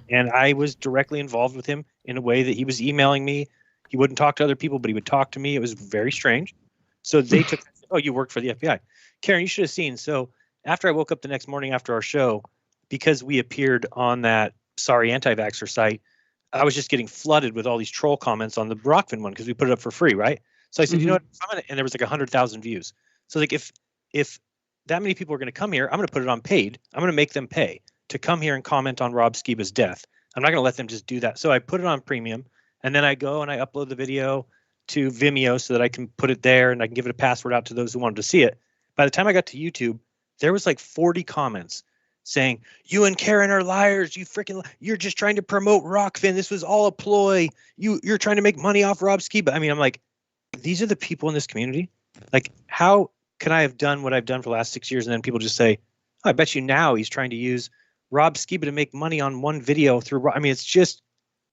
Speaker 6: And I was directly involved with him in a way that he was emailing me. He wouldn't talk to other people, but he would talk to me. It was very strange. So they took, oh, you work for the FBI. Karen, you should have seen. So after I woke up the next morning after our show, because we appeared on that Sorry Anti-Vaxxer site, I was just getting flooded with all these troll comments on the Brockman one because we put it up for free, right? So I said, you know what? And there was like 100,000 views. So like if that many people are going to come here. I'm going to put it on paid. I'm going to make them pay to come here and comment on Rob Skiba's death. I'm not going to let them just do that. So I put it on premium, and then I go and I upload the video to Vimeo so that I can put it there and I can give it a password out to those who wanted to see it. By the time I got to YouTube, there was like 40 comments saying, "You and Karen are liars. You're just trying to promote Rockfin. This was all a ploy. You're trying to make money off Rob Skiba." I mean, I'm like, these are the people in this community. Like, how can I have done what I've done for the last 6 years and then people just say, "Oh, I bet you now he's trying to use Rob Skiba to make money on one video through." I mean, it's just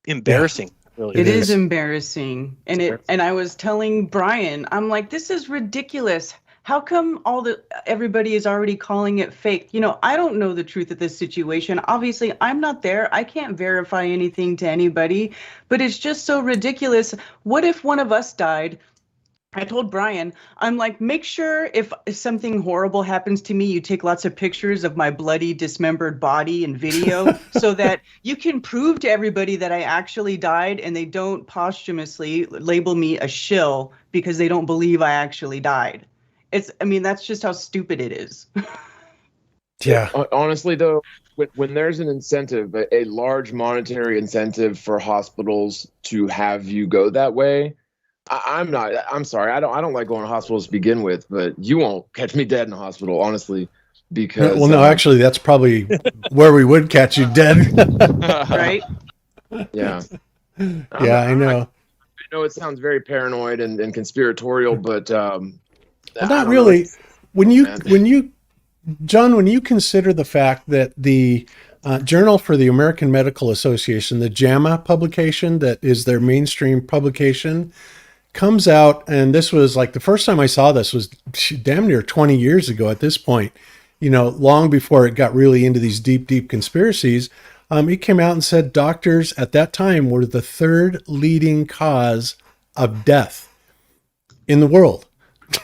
Speaker 6: embarrassing.
Speaker 5: Yeah,
Speaker 6: really.
Speaker 9: It is embarrassing. And I was telling Brian, I'm like, this is ridiculous. How come everybody is already calling it fake? You know, I don't know the truth of this situation. Obviously, I'm not there. I can't verify anything to anybody, but it's just so ridiculous. What if one of us died? I told Brian, I'm like, make sure if something horrible happens to me, you take lots of pictures of my bloody, dismembered body and video so that you can prove to everybody that I actually died and they don't posthumously label me a shill because they don't believe I actually died. That's just how stupid it is.
Speaker 5: Yeah.
Speaker 4: Honestly, though, when there's an incentive, a large monetary incentive for hospitals to have you go that way, I'm sorry. I don't like going to hospitals to begin with, but you won't catch me dead in a hospital, honestly, because.
Speaker 5: Well, no, actually, that's probably where we would catch you dead.
Speaker 9: Right?
Speaker 4: Yeah.
Speaker 5: Yeah, I know.
Speaker 4: I know it sounds very paranoid and conspiratorial, but
Speaker 5: well, not really. John, when you consider the fact that the Journal for the American Medical Association, the JAMA publication that is their mainstream publication, comes out, and this was like the first time I saw this was damn near 20 years ago at this point, you know, long before it got really into these deep conspiracies. It came out and said doctors at that time were the third leading cause of death in the world.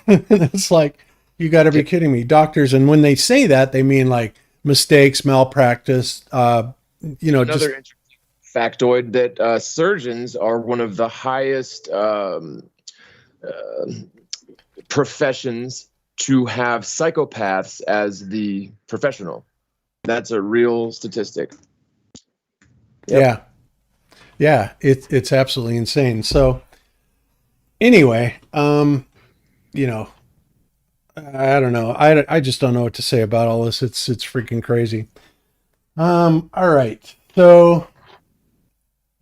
Speaker 5: And it's like, you got to be kidding me. Doctors, and when they say that, they mean like mistakes, malpractice,
Speaker 4: Another interesting factoid that surgeons are one of the highest professions to have psychopaths as the professional. That's a real statistic. Yep.
Speaker 5: Yeah, it's absolutely insane. So anyway, you know, I don't know. I just don't know what to say about all this. It's freaking crazy. All right. So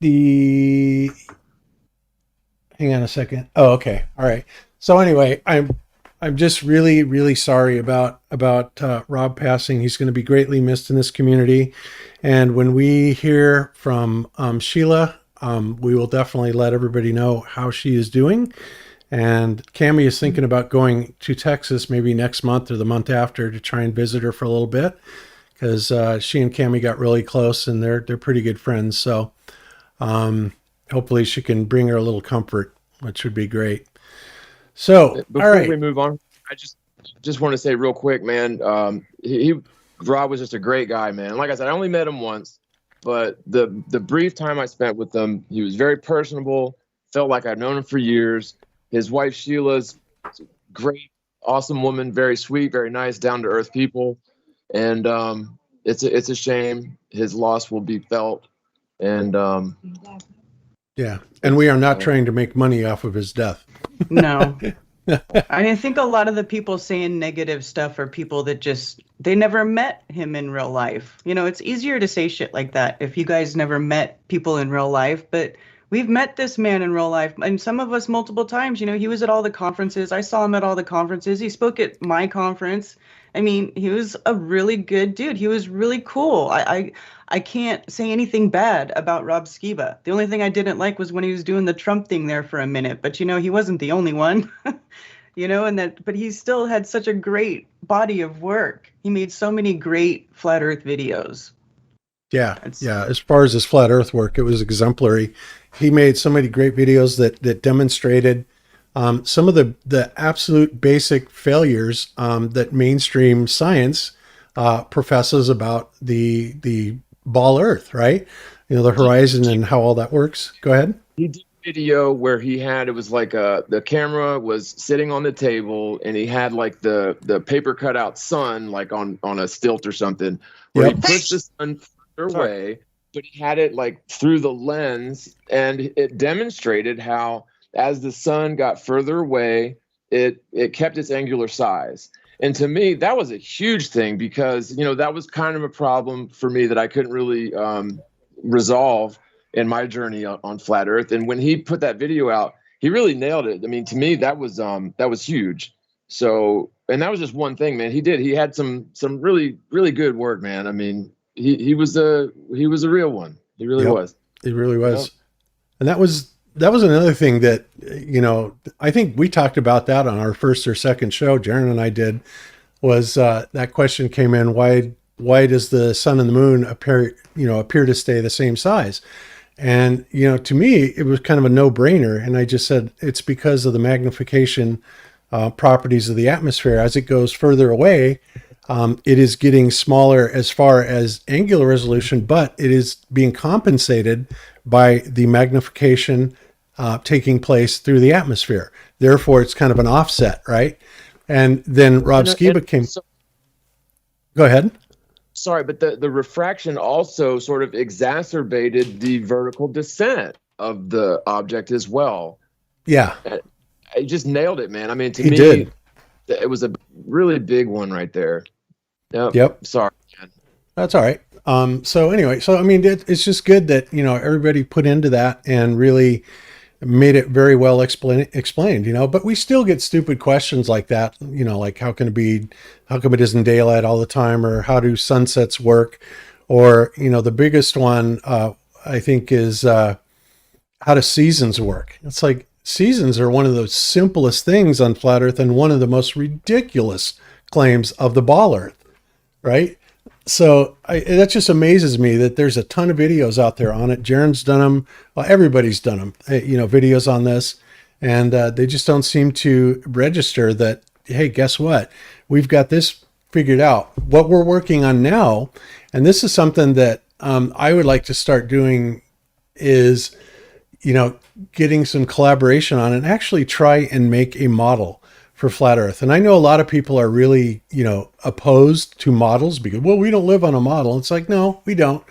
Speaker 5: hang on a second. Oh, okay. All right. So anyway, I'm just really sorry about Rob passing. He's going to be greatly missed in this community. And when we hear from Sheila, we will definitely let everybody know how she is doing. And Cami is thinking about going to Texas maybe next month or the month after to try and visit her for a little bit, because she and Cami got really close and they're pretty good friends. So hopefully she can bring her a little comfort, which would be great. So
Speaker 4: before we move on, I just want to say real quick, man, Rob was just a great guy, man. Like I said, I only met him once, but the brief time I spent with him, he was very personable, felt like I'd known him for years. His wife, Sheila's great, awesome woman, very sweet, very nice, down-to-earth people. And it's a shame. His loss will be felt. And
Speaker 5: yeah, and we are not trying to make money off of his death.
Speaker 9: No. I think a lot of the people saying negative stuff are people that they never met him in real life. You know, it's easier to say shit like that if you guys never met people in real life, but we've met this man in real life, and some of us multiple times. You know, he was at all the conferences. I saw him at all the conferences. He spoke at my conference. I mean, he was a really good dude. He was really cool. I can't say anything bad about Rob Skiba. The only thing I didn't like was when he was doing the Trump thing there for a minute. But, you know, he wasn't the only one. You know, but he still had such a great body of work. He made so many great Flat Earth videos.
Speaker 5: Yeah. As far as his Flat Earth work, it was exemplary. He made so many great videos that demonstrated some of the absolute basic failures that mainstream science professes about the ball Earth, right? You know, the horizon and how all that works. Go ahead.
Speaker 4: video where he had, it was like the camera was sitting on the table and he had like the paper cutout sun like on a stilt or something, where he pushed the sun further away, but he had it like through the lens, and it demonstrated how as the sun got further away, it kept its angular size. And to me, that was a huge thing, because, you know, that was kind of a problem for me that I couldn't really resolve in my journey on flat Earth. And when he put that video out, he really nailed it. I mean, to me, that was huge. So, and that was just one thing, man. He had some really, really good work, man. I mean, he was a real one. He really was.
Speaker 5: He really was. And that was another thing that, you know, I think we talked about that on our first or second show, Jeran and I did, was that question came in, why does the sun and the moon appear to stay the same size? And, you know, to me, it was kind of a no-brainer. And I just said, it's because of the magnification properties of the atmosphere. As it goes further away, it is getting smaller as far as angular resolution, but it is being compensated by the magnification taking place through the atmosphere. Therefore, it's kind of an offset, right? And then Rob Skiba came. Go ahead.
Speaker 4: Sorry, but the refraction also sort of exacerbated the vertical descent of the object as well.
Speaker 5: Yeah.
Speaker 4: He just nailed it, man. I mean, to
Speaker 5: me,
Speaker 4: did. It was a really big one right there. Yep. Sorry, man.
Speaker 5: That's all right. So anyway, I mean, it's just good that, you know, everybody put into that and really made it very well explained, you know, but we still get stupid questions like that, you know, like how come it isn't daylight all the time, or how do sunsets work? Or, you know, the biggest one, I think is, how do seasons work? It's like, seasons are one of the simplest things on flat Earth and one of the most ridiculous claims of the ball Earth, right? So that just amazes me that there's a ton of videos out there on it. Jeran's done them. Well, everybody's done them, you know, videos on this. And they just don't seem to register that, hey, guess what? We've got this figured out. What we're working on now, and this is something that I would like to start doing, is, you know, getting some collaboration on and actually try and make a model for flat Earth. And I know a lot of people are really, you know, opposed to models because, well, we don't live on a model. It's like, no, we don't.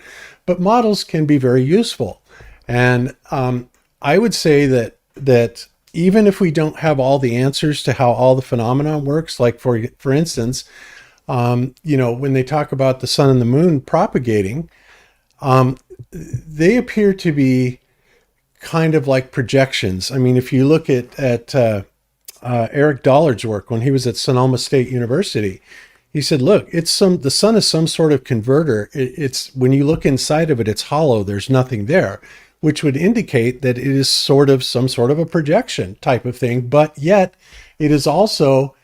Speaker 5: But models can be very useful. And I would say that even if we don't have all the answers to how all the phenomenon works, like for instance, you know, when they talk about the sun and the moon propagating, they appear to be kind of like projections. I mean, if you look at Eric Dollard's work when he was at Sonoma State University, he said, look, the sun is some sort of converter. It's when you look inside of it, it's hollow. There's nothing there, which would indicate that it is sort of some sort of a projection type of thing. But yet it is also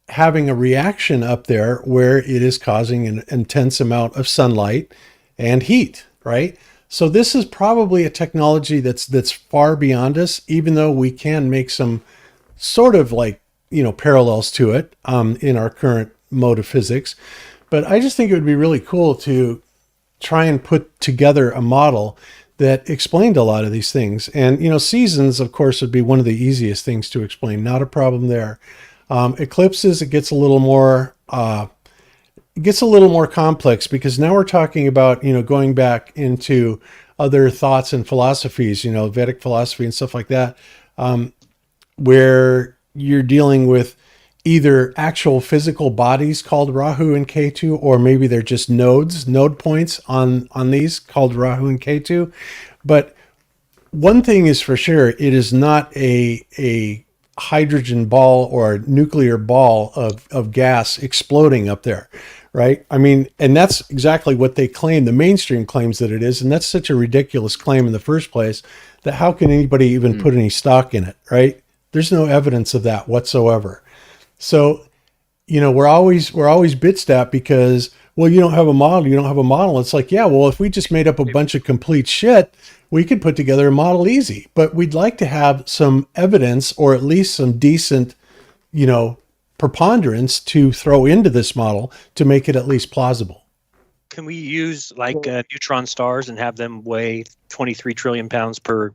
Speaker 5: having a reaction up there where it is causing an intense amount of sunlight and heat, right? So this is probably a technology that's far beyond us, even though we can make some sort of like, you know, parallels to it in our current mode of physics. But I just think it would be really cool to try and put together a model that explained a lot of these things. And, you know, seasons, of course, would be one of the easiest things to explain. Not a problem there. Eclipses, it gets a little more complex, because now we're talking about, you know, going back into other thoughts and philosophies, you know, Vedic philosophy and stuff like that, where you're dealing with either actual physical bodies called Rahu and Ketu, or maybe they're just node points on these called Rahu and Ketu. But one thing is for sure, it is not a hydrogen ball or nuclear ball of gas exploding up there, right? I mean, and that's exactly what they claim. The mainstream claims that it is, and that's such a ridiculous claim in the first place that how can anybody even put any stock in it, right? There's no evidence of that whatsoever. So, you know, we're always bitched at because, well, you don't have a model. It's like, yeah, well, if we just made up a bunch of complete shit, we could put together a model easy. But we'd like to have some evidence, or at least some decent, you know, preponderance to throw into this model to make it at least plausible.
Speaker 6: Can we use like neutron stars and have them weigh 23 trillion pounds per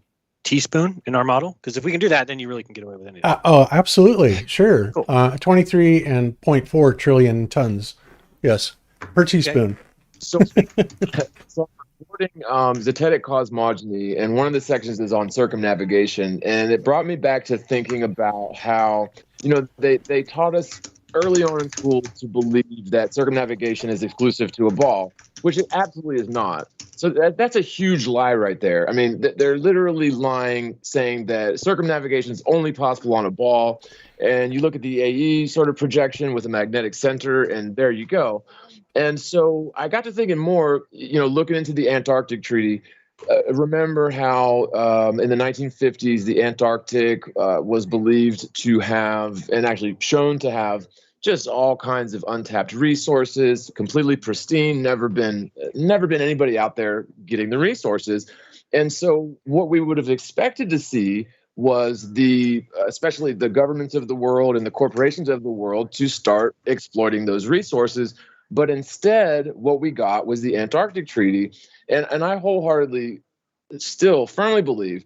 Speaker 6: teaspoon in our model? Because if we can do that, then you really can get away with anything.
Speaker 5: Oh, absolutely. Sure.
Speaker 6: Cool.
Speaker 5: 23 and 0.4 trillion tons. Yes. Per teaspoon.
Speaker 4: So, so I'm recording zetetic cosmogony, and one of the sections is on circumnavigation, and it brought me back to thinking about how, they taught us early on in school to believe that circumnavigation is exclusive to a ball, which it absolutely is not. So that's a huge lie right there. I mean, they're literally lying, saying that circumnavigation is only possible on a ball. And you look at the AE sort of projection with a magnetic center, and there you go. And so I got to thinking more, looking into the Antarctic Treaty. Remember how in the 1950s, the Antarctic was believed to have, and actually shown to have, just all kinds of untapped resources, completely pristine, never been anybody out there getting the resources. And so what we would have expected to see was especially the governments of the world and the corporations of the world to start exploiting those resources. But instead, what we got was the Antarctic Treaty. And I wholeheartedly still firmly believe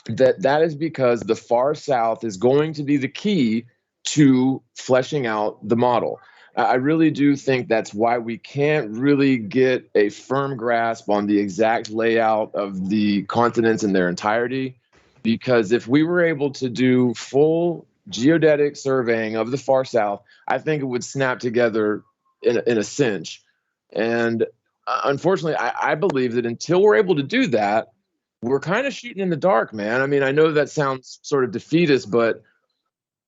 Speaker 4: that is because the far south is going to be the key to fleshing out the model. I really do think that's why we can't really get a firm grasp on the exact layout of the continents in their entirety, because if we were able to do full geodetic surveying of the far south, I think it would snap together in a cinch. And unfortunately, I believe that until we're able to do that, we're kind of shooting in the dark, man. I mean, I know that sounds sort of defeatist, but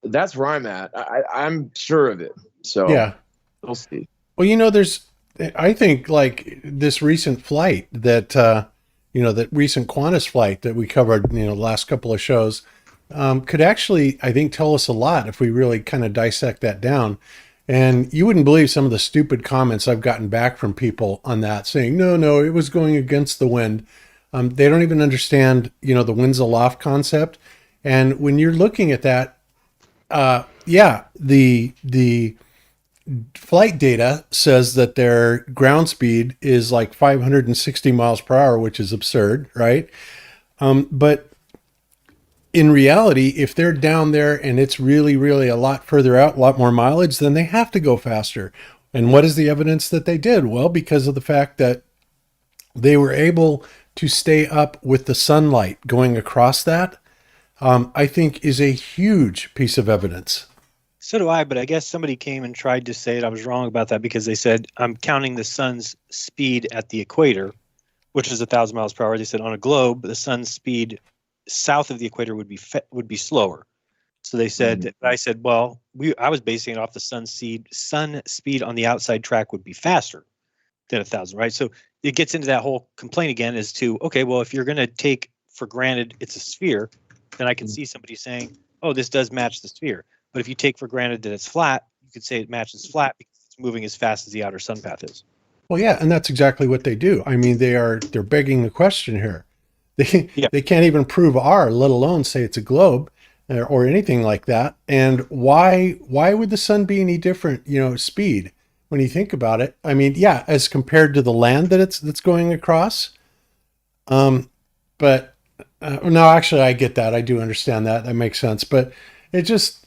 Speaker 4: that's where I'm at. I'm sure of it. So
Speaker 5: yeah,
Speaker 4: we'll see.
Speaker 5: Well, I think like this recent flight that, that recent Qantas flight that we covered, the last couple of shows, could actually, I think, tell us a lot if we really kind of dissect that down. And you wouldn't believe some of the stupid comments I've gotten back from people on that, saying, no, it was going against the wind. They don't even understand, the winds aloft concept. And when you're looking at that, the flight data says that their ground speed is like 560 miles per hour, which is absurd, right? But in reality, if they're down there and it's really, really a lot further out, a lot more mileage, then they have to go faster. And what is the evidence that they did? Well, because of the fact that they were able to stay up with the sunlight going across that, I think is a huge piece of evidence.
Speaker 6: So do I, but I guess somebody came and tried to say it. I was wrong about that because they said, I'm counting the sun's speed at the equator, which is 1,000 miles per hour. They said on a globe, the sun's speed south of the equator would be slower. So they said, I said, well, I was basing it off the sun speed on the outside track would be faster than 1,000, right? So it gets into that whole complaint again as to, okay, well, if you're going to take for granted it's a sphere, then I can see somebody saying, oh, this does match the sphere. But if you take for granted that it's flat, you could say it matches flat because it's moving as fast as the outer sun path is.
Speaker 5: Well, yeah, and that's exactly what they do. I mean, they're begging the question here. They can't even prove R, let alone say it's a globe or anything like that. And why would the sun be any different, speed when you think about it? I mean, yeah, as compared to the land that's going across. But no, actually, I get that. I do understand that. That makes sense. But it just,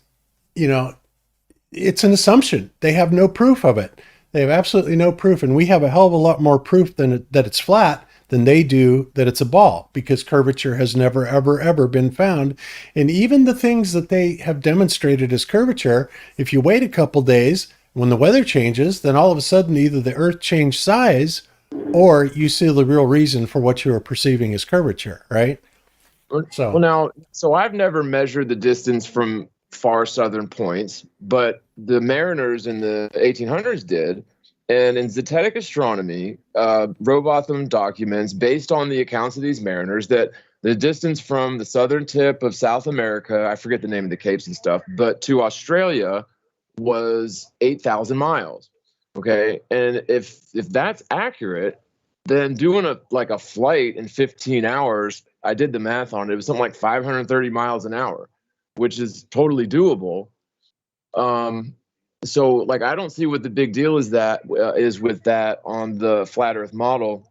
Speaker 5: it's an assumption. They have no proof of it. They have absolutely no proof. And we have a hell of a lot more proof that it's flat than they do that it's a ball, because curvature has never, ever, ever been found. And even the things that they have demonstrated as curvature, if you wait a couple days, when the weather changes, then all of a sudden either the Earth changed size or you see the real reason for what you are perceiving as curvature, right? So
Speaker 4: I've never measured the distance from far southern points, but the mariners in the 1800s did. And in zetetic astronomy, Robotham documents, based on the accounts of these mariners, that the distance from the southern tip of South America, I forget the name of the capes and stuff, but to Australia was 8,000 miles. Okay. And if that's accurate, then doing a flight in 15 hours, I did the math on it. It was something like 530 miles an hour, which is totally doable. So I don't see what the big deal is with that on the flat Earth model.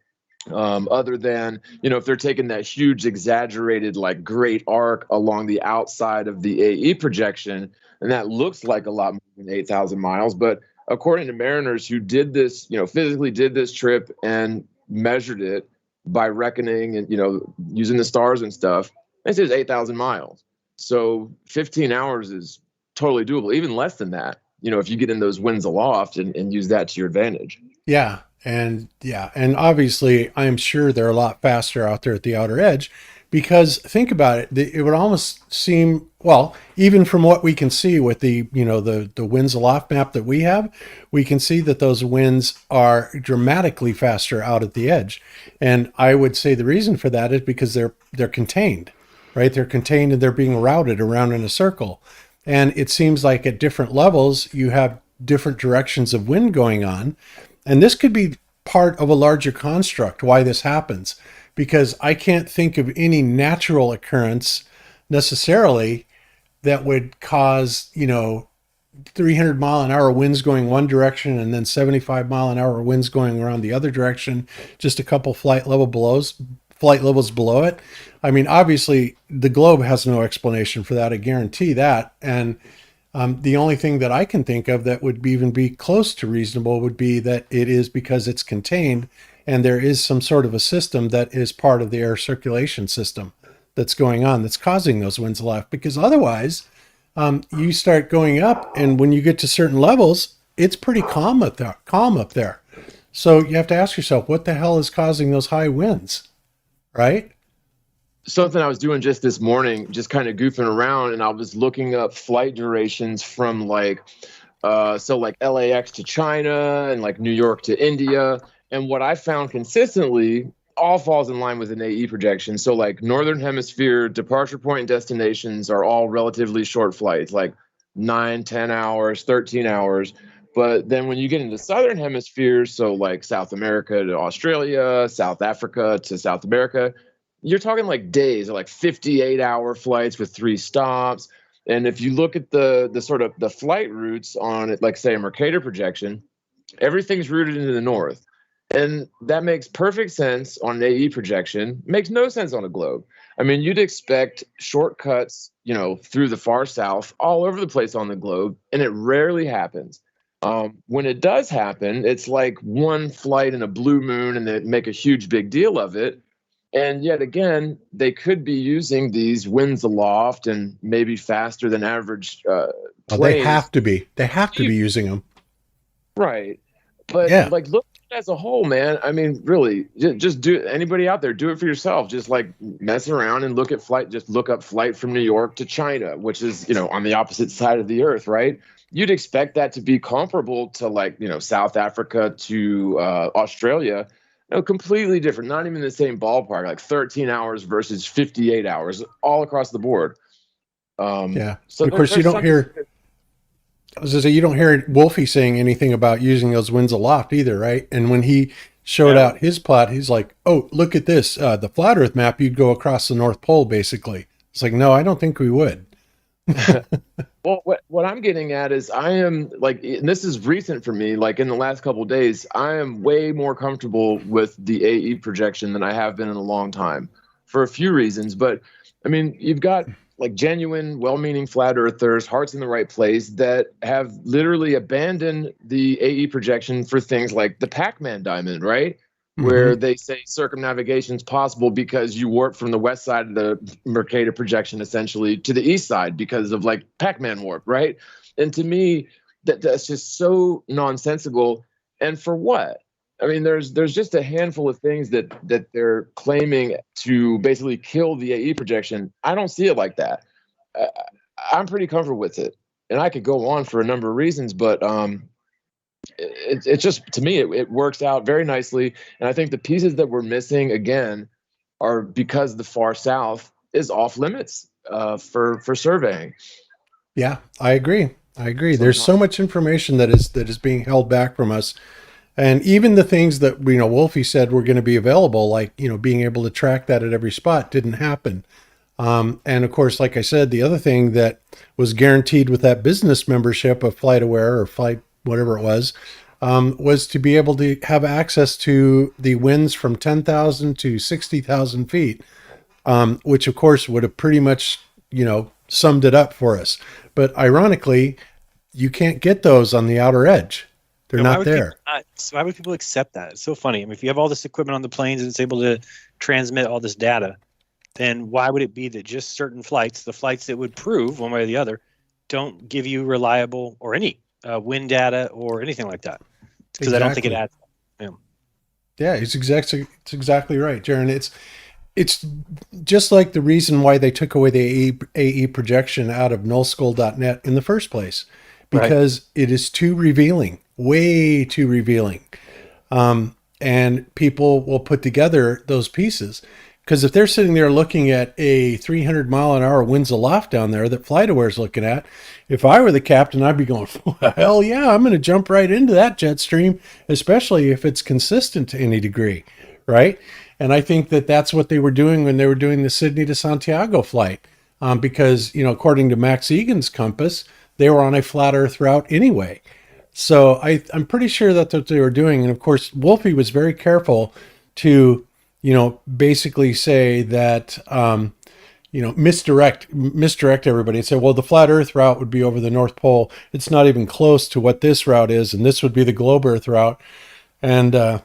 Speaker 4: Other than, if they're taking that huge exaggerated like great arc along the outside of the AE projection, and that looks like a lot more than 8,000 miles. But according to mariners who did this, physically did this trip and measured it by reckoning and, using the stars and stuff, it says 8,000 miles. So 15 hours is totally doable, even less than that, if you get in those winds aloft and use that to your advantage.
Speaker 5: Yeah. And obviously I'm sure they're a lot faster out there at the outer edge, because think about it. It would almost seem, well, even from what we can see with the winds aloft map that we have, we can see that those winds are dramatically faster out at the edge. And I would say the reason for that is because they're contained, right? They're contained and they're being routed around in a circle. And it seems like at different levels, you have different directions of wind going on. And this could be part of a larger construct, why this happens, because I can't think of any natural occurrence necessarily that would cause, 300 mile an hour winds going one direction and then 75 mile an hour winds going around the other direction, just a couple flight levels below it. I mean, obviously the globe has no explanation for that. I guarantee that. And the only thing that I can think of that would even be close to reasonable would be that it is because it's contained and there is some sort of a system that is part of the air circulation system that's going on that's causing those winds aloft. Because otherwise, you start going up, and when you get to certain levels, it's pretty calm up there. So you have to ask yourself, what the hell is causing those high winds, right?
Speaker 4: Something I was doing just this morning, just kind of goofing around, and I was looking up flight durations from like LAX to China and like New York to India. And what I found consistently all falls in line with an AE projection. So like Northern Hemisphere departure point and destinations are all relatively short flights, like 9, 10 hours, 13 hours. But then when you get into Southern Hemisphere, so like South America to Australia, South Africa to South America, you're talking like days, like 58-hour flights with 3 stops. And if you look at the sort of the flight routes on it, like say a Mercator projection, everything's routed into the north. And that makes perfect sense on an AE projection, makes no sense on a globe. I mean, you'd expect shortcuts, through the far south all over the place on the globe, and it rarely happens. When it does happen, it's like one flight in a blue moon, and they make a huge big deal of it. And yet again, they could be using these winds aloft and maybe faster than average planes.
Speaker 5: Well, they have to be. They have to be using them.
Speaker 4: Right. But like, look as a whole, man. I mean, really, just do it. Anybody out there, do it for yourself. Just like mess around and look at flight. Just look up flight from New York to China, which is, on the opposite side of the earth, right? You'd expect that to be comparable to like, South Africa to Australia. No, completely different. Not even the same ballpark. Like 13 hours versus 58 hours, all across the board.
Speaker 5: Yeah. So of course, you don't hear. I was going to say, you don't hear Wolfie saying anything about using those winds aloft either, right? And when he showed out his plot, he's like, "Oh, look at this. The flat Earth map. You'd go across the North Pole, basically." It's like, no, I don't think we would.
Speaker 4: Well, what I'm getting at is I am like, and this is recent for me, like in the last couple of days, I am way more comfortable with the AE projection than I have been in a long time for a few reasons. But I mean, you've got like genuine, well-meaning flat earthers, hearts in the right place, that have literally abandoned the AE projection for things like the Pac-Man diamond, right? Where they say circumnavigation is possible because you warp from the west side of the Mercator projection essentially to the east side because of like Pac-Man warp, right? And to me, that's just so nonsensical. And for what? I mean, there's just a handful of things that they're claiming to basically kill the AE projection. I don't see it like that. I'm pretty comfortable with it, and I could go on for a number of reasons, but it's just, to me, it works out very nicely. And I think the pieces that we're missing again are because the far south is off limits for surveying.
Speaker 5: Yeah, I agree. There's so much information that is being held back from us. And even the things that, Wolfie said were going to be available, like, being able to track that at every spot, didn't happen. And of course, like I said, the other thing that was guaranteed with that business membership of FlightAware or Flight, whatever it was, was to be able to have access to the winds from 10,000 to 60,000 feet, which of course would have pretty much, summed it up for us. But ironically, you can't get those on the outer edge. They're not there.
Speaker 6: Why would people accept that? It's so funny. I mean, if you have all this equipment on the planes and it's able to transmit all this data, then why would it be that just certain flights, the flights that would prove one way or the other, don't give you reliable or any wind data or anything like that? Because I don't think it adds.
Speaker 5: Yeah, it's exactly right, Jeran. It's just like the reason why they took away the AE projection out of nullskull.net in the first place, because it is too revealing, way too revealing. And people will put together those pieces. Because if they're sitting there looking at a 300 mile an hour winds aloft down there that FlightAware's looking at, if I were the captain, I'd be going, hell yeah, I'm going to jump right into that jet stream, especially if it's consistent to any degree, right? And I think that that's what they were doing when they were doing the Sydney to Santiago flight, because, according to Max Egan's compass, they were on a flat Earth route anyway. So I'm pretty sure that's what they were doing. And of course, Wolfie was very careful to, basically say that, misdirect everybody and say, well, the flat Earth route would be over the North Pole. It's not even close to what this route is. And this would be the globe Earth route. And,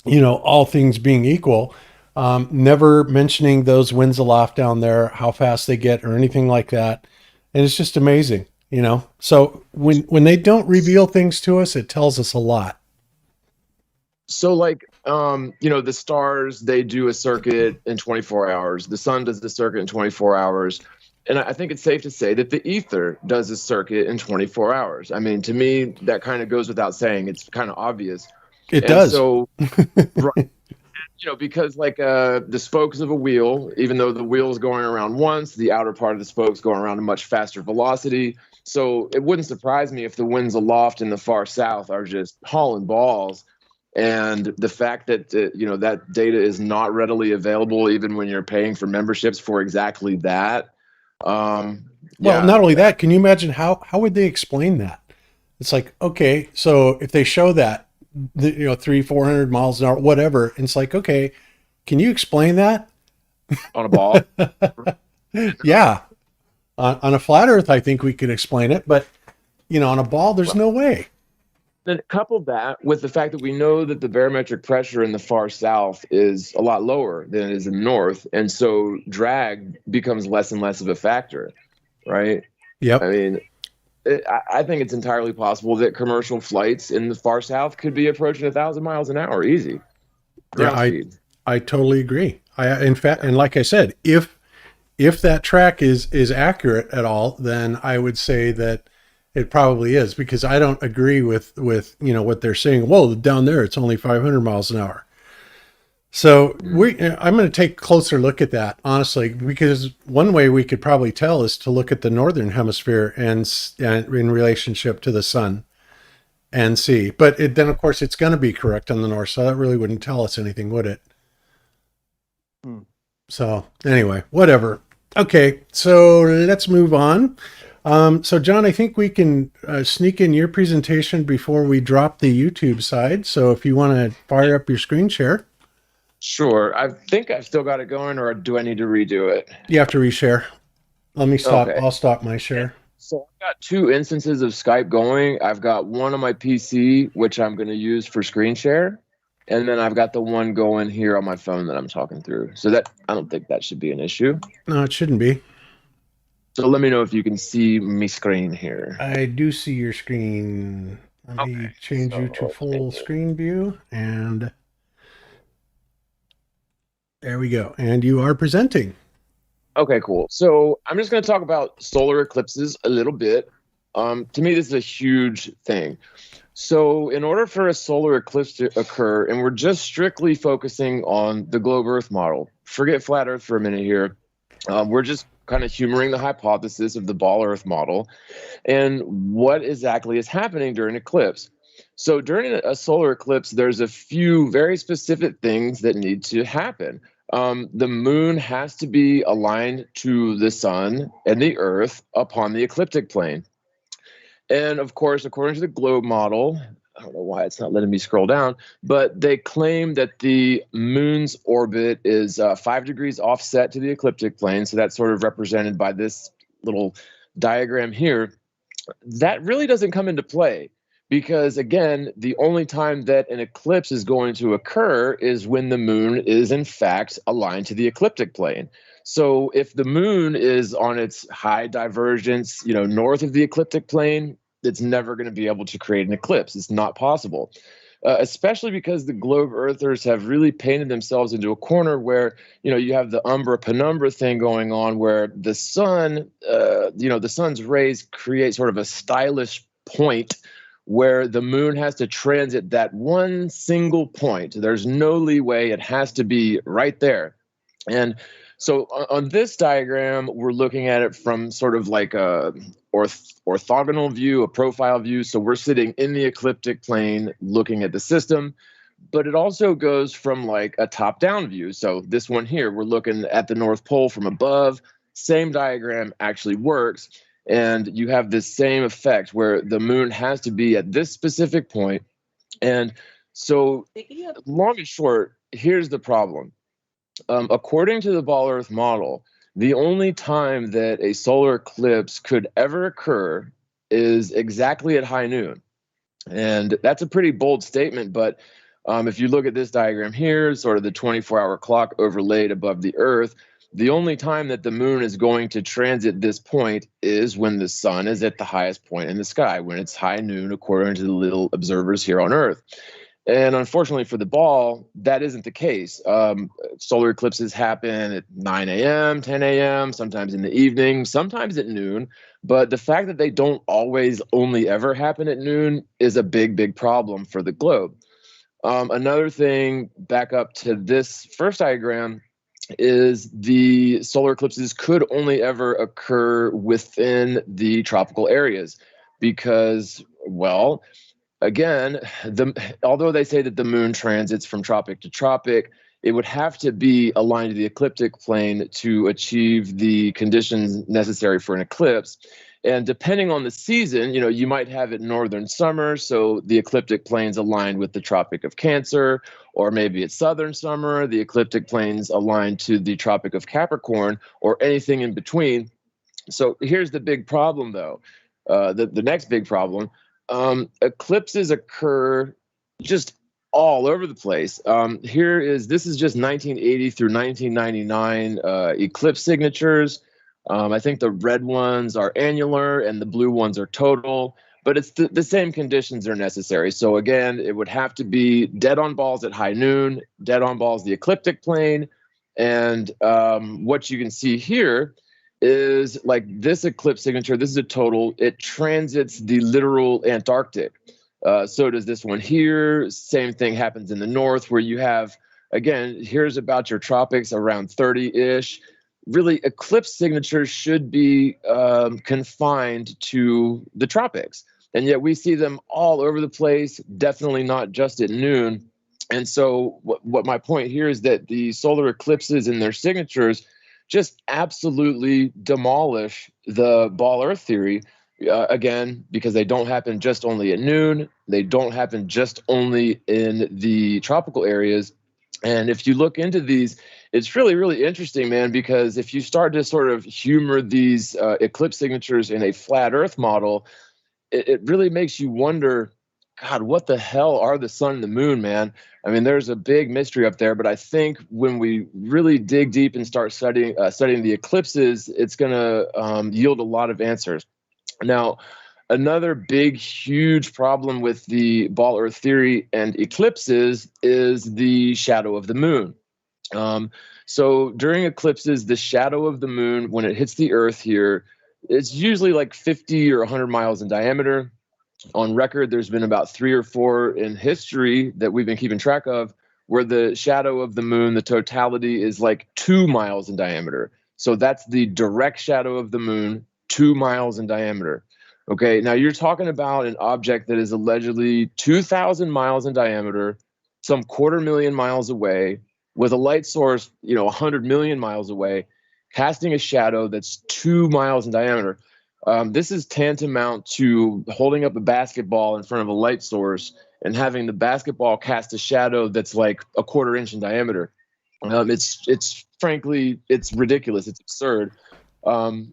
Speaker 5: all things being equal, never mentioning those winds aloft down there, how fast they get or anything like that. And it's just amazing, So when they don't reveal things to us, it tells us a lot.
Speaker 4: So the stars, they do a circuit in 24 hours. The sun does the circuit in 24 hours. And I think it's safe to say that the ether does a circuit in 24 hours. I mean, to me, that kind of goes without saying. It's kind of obvious.
Speaker 5: It does.
Speaker 4: So, right, because the spokes of a wheel, even though the wheel is going around once, the outer part of the spokes going around a much faster velocity. So it wouldn't surprise me if the winds aloft in the far south are just hauling balls. And the fact that, that data is not readily available, even when you're paying for memberships for exactly that.
Speaker 5: Well, not only that, can you imagine how would they explain that? It's like, okay, so if they show that, 300-400 miles an hour, whatever, and it's like, okay, can you explain that?
Speaker 4: On a ball?
Speaker 5: Yeah. On a flat Earth, I think we could explain it, but, on a ball, there's no way.
Speaker 4: Then couple that with the fact that we know that the barometric pressure in the far south is a lot lower than it is in the north. And so drag becomes less and less of a factor, right?
Speaker 5: Yep.
Speaker 4: I mean, I think it's entirely possible that commercial flights in the far south could be approaching 1,000 miles an hour, easy.
Speaker 5: I totally agree. In fact, and like I said, if that track is accurate at all, then I would say that it probably is, because I don't agree with what they're saying. Well, down there it's only 500 miles an hour. So I'm going to take a closer look at that, honestly, because one way we could probably tell is to look at the northern hemisphere and in relationship to the sun and see. But then, of course, it's going to be correct on the north, so that really wouldn't tell us anything, would it? So anyway, whatever. Okay, so let's move on. So John, I think we can sneak in your presentation before we drop the YouTube side. So if you want to fire up your screen share.
Speaker 4: Sure. I think I've still got it going, or do I need to redo it?
Speaker 5: You have to reshare. Let me stop.
Speaker 4: Okay.
Speaker 5: I'll stop my share.
Speaker 4: So I've got two instances of Skype going. I've got one on my PC, which I'm going to use for screen share. And then I've got the one going here on my phone that I'm talking through. So I don't think that should be an issue.
Speaker 5: No, it shouldn't be.
Speaker 4: So let me know if you can see my screen here.
Speaker 5: I do see your screen. Let me change you to full screen view, and there we go. And you are presenting.
Speaker 4: Okay, cool. So I'm just going to talk about solar eclipses a little bit. To me, this is a huge thing. So in order for a solar eclipse to occur, and we're just strictly focusing on the globe Earth model, forget flat Earth for a minute here. We're just kind of humoring the hypothesis of the ball Earth model and what exactly is happening during eclipse. So during a solar eclipse, there's a few very specific things that need to happen. The moon has to be aligned to the sun and the Earth upon the ecliptic plane. And of course, according to the globe model, I don't know why it's not letting me scroll down, but they claim that the moon's orbit is 5 degrees offset to the ecliptic plane. So that's sort of represented by this little diagram here. That really doesn't come into play because, again, the only time that an eclipse is going to occur is when the moon is, in fact, aligned to the ecliptic plane. So if the moon is on its high divergence, north of the ecliptic plane, it's never going to be able to create an eclipse. It's not possible, especially because the globe earthers have really painted themselves into a corner where, you have the umbra penumbra thing going on where the sun, the sun's rays create sort of a stylish point where the moon has to transit that one single point. There's no leeway. It has to be right there. And so on this diagram, we're looking at it from sort of like a orthogonal view, a profile view. So we're sitting in the ecliptic plane looking at the system, but it also goes from like a top-down view. So this one here, we're looking at the North Pole from above. Same diagram actually works. And you have this same effect where the moon has to be at this specific point. And so long and short, here's the problem. According to the Ball Earth model, the only time that a solar eclipse could ever occur is exactly at high noon. And that's a pretty bold statement, but if you look at this diagram here, sort of the 24-hour clock overlaid above the Earth, the only time that the moon is going to transit this point is when the sun is at the highest point in the sky, when it's high noon, according to the little observers here on Earth. And unfortunately for the ball, that isn't the case. Solar eclipses happen at 9 a.m., 10 a.m., sometimes in the evening, sometimes at noon. But the fact that they don't always only ever happen at noon is a big, big problem for the globe. Another thing, back up to this first diagram, is the solar eclipses could only ever occur within the tropical areas because, well, again, although they say that the moon transits from tropic to tropic, it would have to be aligned to the ecliptic plane to achieve the conditions necessary for an eclipse. And depending on the season, you might have it northern summer, so the ecliptic plane's aligned with the Tropic of Cancer, or maybe it's southern summer, the ecliptic plane's aligned to the Tropic of Capricorn, or anything in between. So here's the big problem, though. The next big problem. Eclipses occur just all over the place. This is just 1980 through 1999 eclipse signatures. I think the red ones are annular and the blue ones are total, but it's the same conditions are necessary. So again, it would have to be dead on balls at high noon, dead on balls the ecliptic plane, and what you can see here is like this eclipse signature. This is a total. It transits the literal Antarctic. So does this one here. Same thing happens in the north where you have, again, here's about your tropics around 30-ish. Really, eclipse signatures should be confined to the tropics. And yet we see them all over the place, definitely not just at noon. And so what my point here is that the solar eclipses and their signatures just absolutely demolish the Ball Earth theory, again, because they don't happen just only at noon. They don't happen just only in the tropical areas. And if you look into these, it's really, really interesting, man, because if you start to sort of humor these eclipse signatures in a flat Earth model, it really makes you wonder, God, what the hell are the sun and the moon, man? I mean, there's a big mystery up there, but I think when we really dig deep and start studying the eclipses, it's going to yield a lot of answers. Now, another big, huge problem with the Ball Earth theory and eclipses is the shadow of the moon. So during eclipses, the shadow of the moon, when it hits the Earth here, it's usually like 50 or 100 miles in diameter. On record, there's been about 3 or 4 in history that we've been keeping track of where the shadow of the moon, the totality is like 2 miles in diameter. So that's the direct shadow of the moon, 2 miles in diameter. Okay, now you're talking about an object that is allegedly 2,000 miles in diameter, some 250,000 miles away, with a light source, 100 million miles away, casting a shadow that's 2 miles in diameter. This is tantamount to holding up a basketball in front of a light source and having the basketball cast a shadow that's like a 1/4 inch in diameter. It's frankly, it's ridiculous. It's absurd.
Speaker 5: And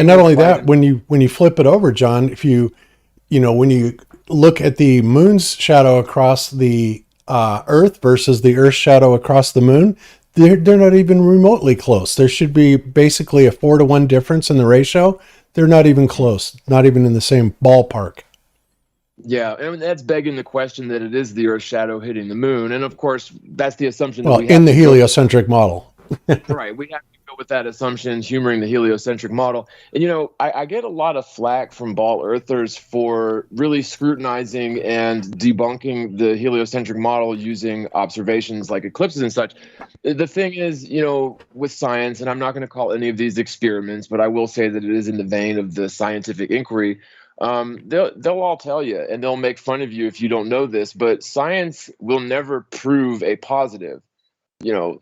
Speaker 5: not only that, when you flip it over, John, if when you look at the moon's shadow across the Earth versus the Earth's shadow across the moon, they're not even remotely close. There should be basically a 4-to-1 difference in the ratio. They're not even close, not even in the same ballpark.
Speaker 4: Yeah, and that's begging the question that it is the Earth's shadow hitting the moon. And of course, that's the assumption.
Speaker 5: Well, in the heliocentric model.
Speaker 4: Right. We have to go with that assumption, humoring the heliocentric model. And, I get a lot of flack from ball earthers for really scrutinizing and debunking the heliocentric model using observations like eclipses and such. The thing is, with science, and I'm not going to call any of these experiments, but I will say that it is in the vein of the scientific inquiry. They'll all tell you, and they'll make fun of you if you don't know this, but science will never prove a positive.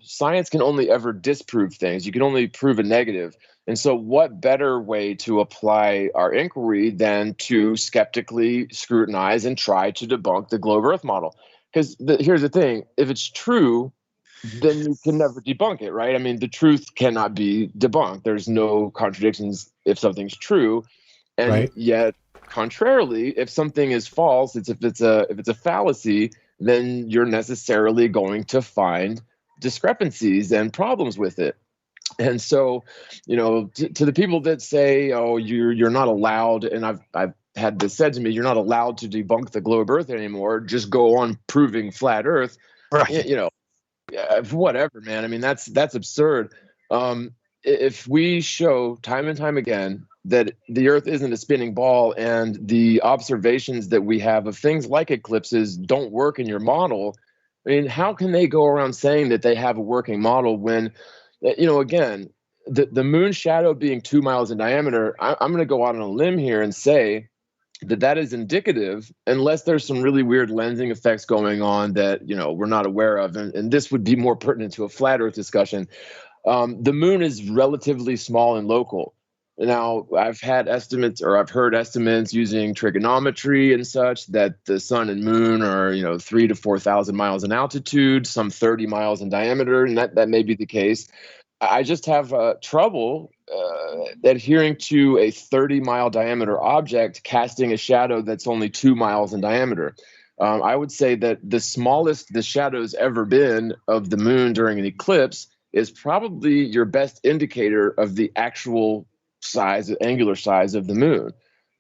Speaker 4: Science can only ever disprove things. You can only prove a negative. And so what better way to apply our inquiry than to skeptically scrutinize and try to debunk the globe Earth model? Because here's the thing, if it's true, then you can never debunk it, right? I mean, the truth cannot be debunked. There's no contradictions if something's true. And yet, contrarily, if something is false, if it's a fallacy, then you're necessarily going to find discrepancies and problems with it. And so, to the people that say, "Oh, you're not allowed," and I've had this said to me, "You're not allowed to debunk the globe Earth anymore. Just go on proving flat Earth." Right. Whatever, man. I mean, that's absurd. If we show time and time again that the Earth isn't a spinning ball, and the observations that we have of things like eclipses don't work in your model, I mean, how can they go around saying that they have a working model when, again, the moon's shadow being 2 miles in diameter, I'm going to go out on a limb here and say that is indicative, unless there's some really weird lensing effects going on that, we're not aware of. And this would be more pertinent to a flat Earth discussion. The moon is relatively small and local. Now, I've heard estimates using trigonometry and such that the sun and moon are, 3,000 to 4,000 miles in altitude, some 30 miles in diameter, and that may be the case. I just have trouble adhering to a 30-mile diameter object casting a shadow that's only 2 miles in diameter. I would say that the smallest the shadow's ever been of the moon during an eclipse is probably your best indicator of the actual angular size of the moon.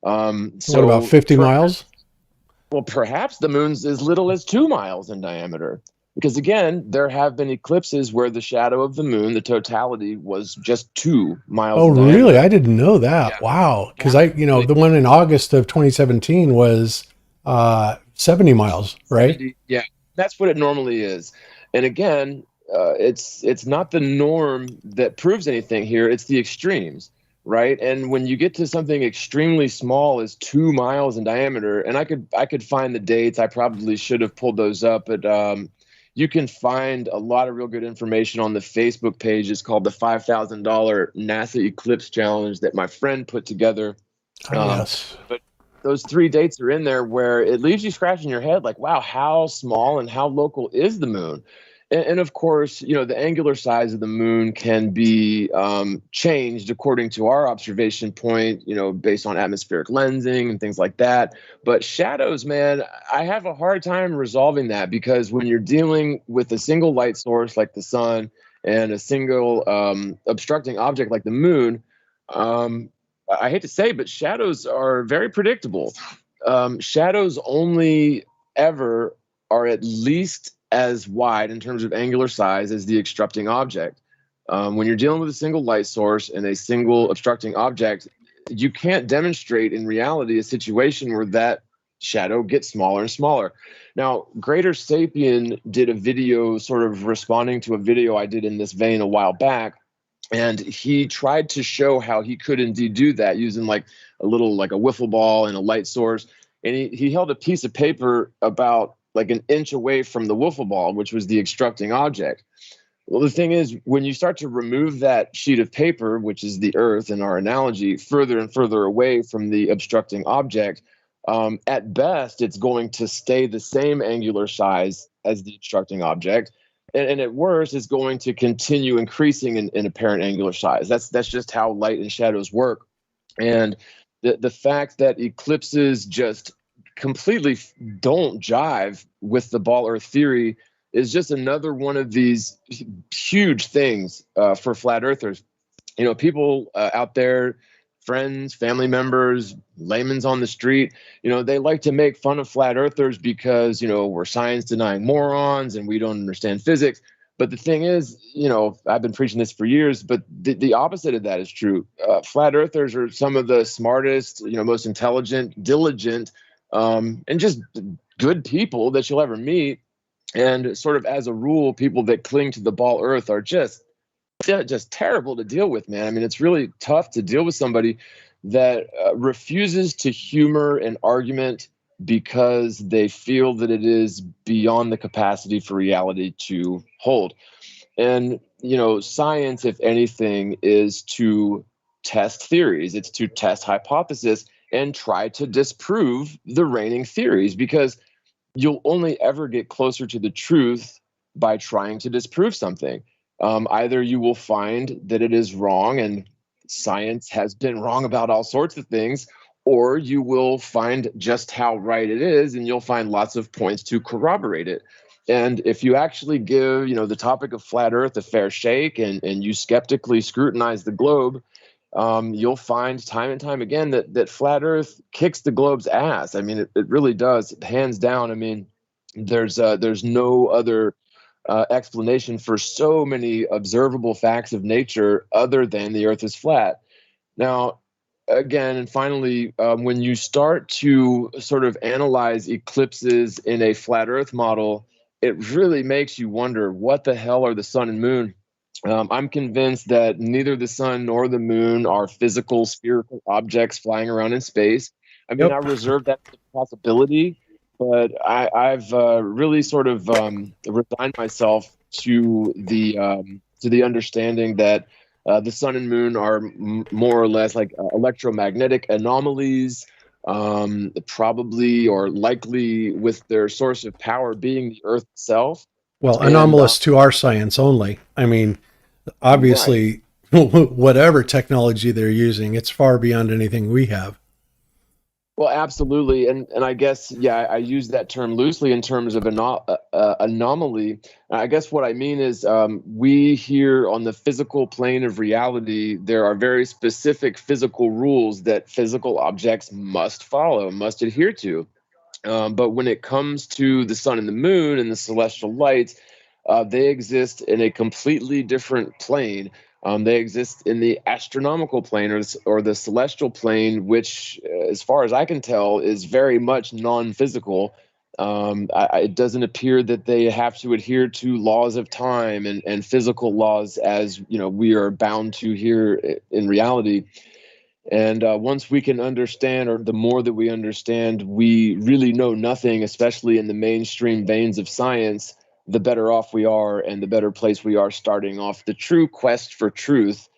Speaker 4: So
Speaker 5: what about 50 miles?
Speaker 4: Well, perhaps the moon's as little as 2 miles in diameter. Because again, there have been eclipses where the shadow of the moon, the totality, was just 2 miles.
Speaker 5: Oh, really? I didn't know that. Yeah. Wow. Because the one in August of 2017 was 70 miles, right?
Speaker 4: 70, yeah, that's what it normally is. And again, it's not the norm that proves anything here. It's the extremes. Right. And when you get to something extremely small as 2 miles in diameter, and I could find the dates. I probably should have pulled those up, but you can find a lot of real good information on the Facebook page. It's called the $5,000 NASA Eclipse Challenge that my friend put together.
Speaker 5: Yes.
Speaker 4: But those 3 dates are in there where it leaves you scratching your head like, wow, how small and how local is the moon? And of course, the angular size of the moon can be changed according to our observation point, based on atmospheric lensing and things like that. But shadows, man, I have a hard time resolving that, because when you're dealing with a single light source like the sun and a single obstructing object like the moon, I hate to say, but shadows are very predictable. Shadows only ever are at least as wide in terms of angular size as the obstructing object. When you're dealing with a single light source and a single obstructing object, you can't demonstrate in reality a situation where that shadow gets smaller and smaller. Now, Greater Sapien did a video sort of responding to a video I did in this vein a while back, and he tried to show how he could indeed do that using like a wiffle ball and a light source. And he held a piece of paper about like an inch away from the wiffle ball, which was the obstructing object. Well, the thing is, when you start to remove that sheet of paper, which is the Earth in our analogy, further and further away from the obstructing object, At best, it's going to stay the same angular size as the obstructing object. And at worst, it's going to continue increasing in apparent angular size. That's just how light and shadows work. And the fact that eclipses just completely don't jive with the ball Earth theory is just another one of these huge things for flat earthers. You know, people out there, friends, family members, laymen's on the street, you know, they like to make fun of flat earthers because, you know, we're science denying morons and we don't understand physics. But the thing is, you know, I've been preaching this for years, but the opposite of that is true. Flat earthers are some of the smartest, you know, most intelligent, diligent, and just good people that you'll ever meet. And sort of as a rule, people that cling to the ball Earth are just terrible to deal with, man. I mean, it's really tough to deal with somebody that refuses to humor an argument because they feel that it is beyond the capacity for reality to hold. And, you know, science, if anything, is to test theories. It's to test hypothesis and try to disprove the reigning theories, because you'll only ever get closer to the truth by trying to disprove something. Either you will find that it is wrong, and science has been wrong about all sorts of things, or you will find just how right it is, and you'll find lots of points to corroborate it. And if you actually give, you know, the topic of flat Earth a fair shake, and you skeptically scrutinize the globe, you'll find time and time again that flat Earth kicks the globe's ass. I mean, it really does, hands down. I mean, there's no other explanation for so many observable facts of nature other than the Earth is flat. Now, again, and finally, when you start to sort of analyze eclipses in a flat Earth model, it really makes you wonder, what the hell are the sun and moon? I'm convinced that neither the sun nor the moon are physical spherical objects flying around in space. I mean, I reserve that possibility, but I've really sort of resigned myself to the understanding that the sun and moon are more or less like electromagnetic anomalies, probably or likely with their source of power being the Earth itself.
Speaker 5: Well, anomalous to our science only. I mean, obviously, right. Whatever technology they're using, it's far beyond anything we have.
Speaker 4: Well, absolutely. And I guess, yeah, I use that term loosely in terms of anomaly. I guess what I mean is we here on the physical plane of reality, there are very specific physical rules that physical objects must follow, must adhere to. But when it comes to the sun and the moon and the celestial lights, they exist in a completely different plane. They exist in the astronomical plane or the celestial plane, which, as far as I can tell, is very much non-physical. It doesn't appear that they have to adhere to laws of time and physical laws as, you know, we are bound to here in reality. And once we can understand, or the more that we understand, we really know nothing, especially in the mainstream veins of science, the better off we are and the better place we are starting off the true quest for truth.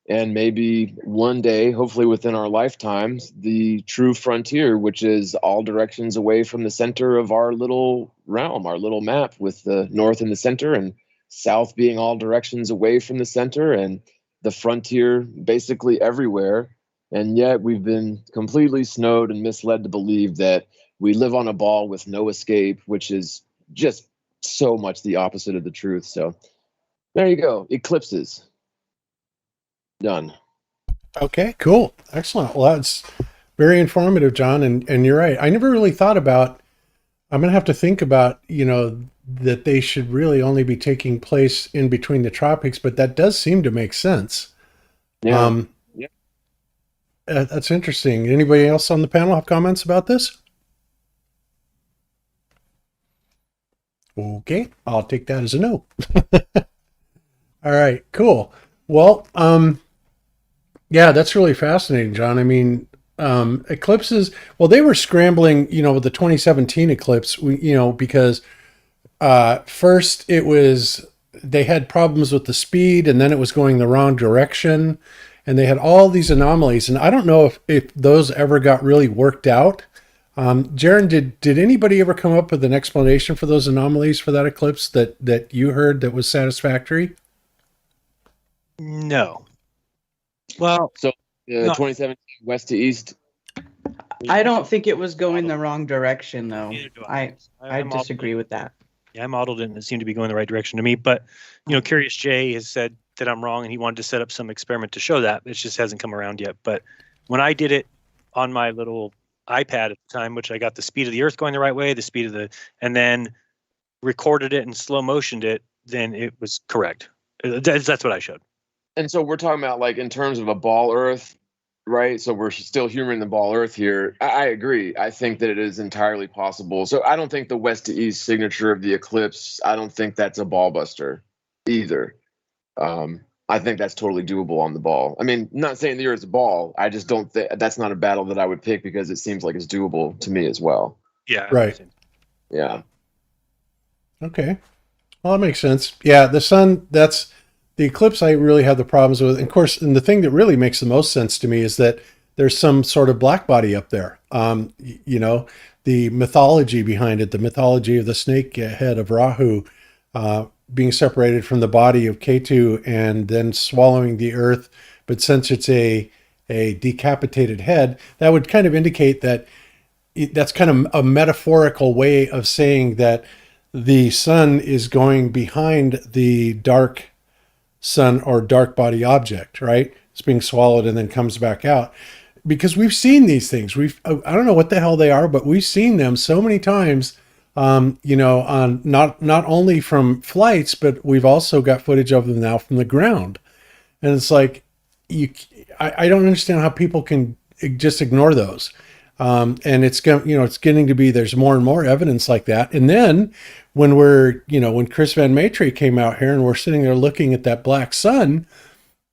Speaker 4: And maybe one day, hopefully within our lifetimes, the true frontier, which is all directions away from the center of our little realm, our little map, with the north in the center and south being all directions away from the center, and the frontier basically everywhere. And yet we've been completely snowed and misled to believe that we live on a ball with no escape, which is just so much the opposite of the truth. So there you go. Eclipses. Done.
Speaker 5: Okay, cool. Excellent. Well, that's very informative, John. And you're right. I never really thought about, I'm going to have to think about, you know, that they should really only be taking place in between the tropics, but that does seem to make sense.
Speaker 4: Yeah.
Speaker 5: That's interesting. Anybody else on the panel have comments about this? Okay, I'll take that as a no. All right, cool. Well, yeah, that's really fascinating, John. I mean, eclipses, well, they were scrambling, you know, with the 2017 eclipse, because first it was, they had problems with the speed, and then it was going the wrong direction, and they had all these anomalies. And I don't know if those ever got really worked out. Jeran, did anybody ever come up with an explanation for those anomalies for that eclipse that you heard that was satisfactory?
Speaker 6: No. Well,
Speaker 4: So
Speaker 6: No.
Speaker 4: 2017 west to east.
Speaker 9: I don't think it was going the wrong direction, though.
Speaker 6: Neither do
Speaker 9: I disagree with that.
Speaker 6: Yeah, I modeled it and it seemed to be going the right direction to me. But, Curious Jay has said that I'm wrong and he wanted to set up some experiment to show that. It just hasn't come around yet. But when I did it on my little iPad at the time, which I got the speed of the Earth going the right way, and then recorded it and slow motioned it, then it was correct. That's what I showed.
Speaker 4: And so we're talking about like in terms of a ball Earth, right? So we're still humoring the ball Earth here. I agree. I think that it is entirely possible. So I don't think the west to east signature of the eclipse, I don't think that's a ball buster either. I think that's totally doable on the ball. I mean, not saying the Earth's a ball. I just don't think that's not a battle that I would pick because it seems like it's doable to me as well.
Speaker 6: Yeah.
Speaker 5: Right.
Speaker 4: Yeah.
Speaker 5: Okay. Well, that makes sense. Yeah, the sun, that's the eclipse I really have the problems with. And of course, and the thing that really makes the most sense to me is that there's some sort of black body up there. The mythology behind it, the mythology of the snake head of Rahu being separated from the body of Ketu and then swallowing the earth. But since it's a decapitated head, that would kind of indicate that that's kind of a metaphorical way of saying that the sun is going behind the dark sun or dark body object, right? It's being swallowed and then comes back out. Because we've seen these things. I don't know what the hell they are, but we've seen them so many times, on not only from flights, but we've also got footage of them now from the ground. And it's like, I don't understand how people can just ignore those. And it's getting to be, there's more and more evidence like that. And then when when Chris Van Maitre came out here and we're sitting there looking at that black sun,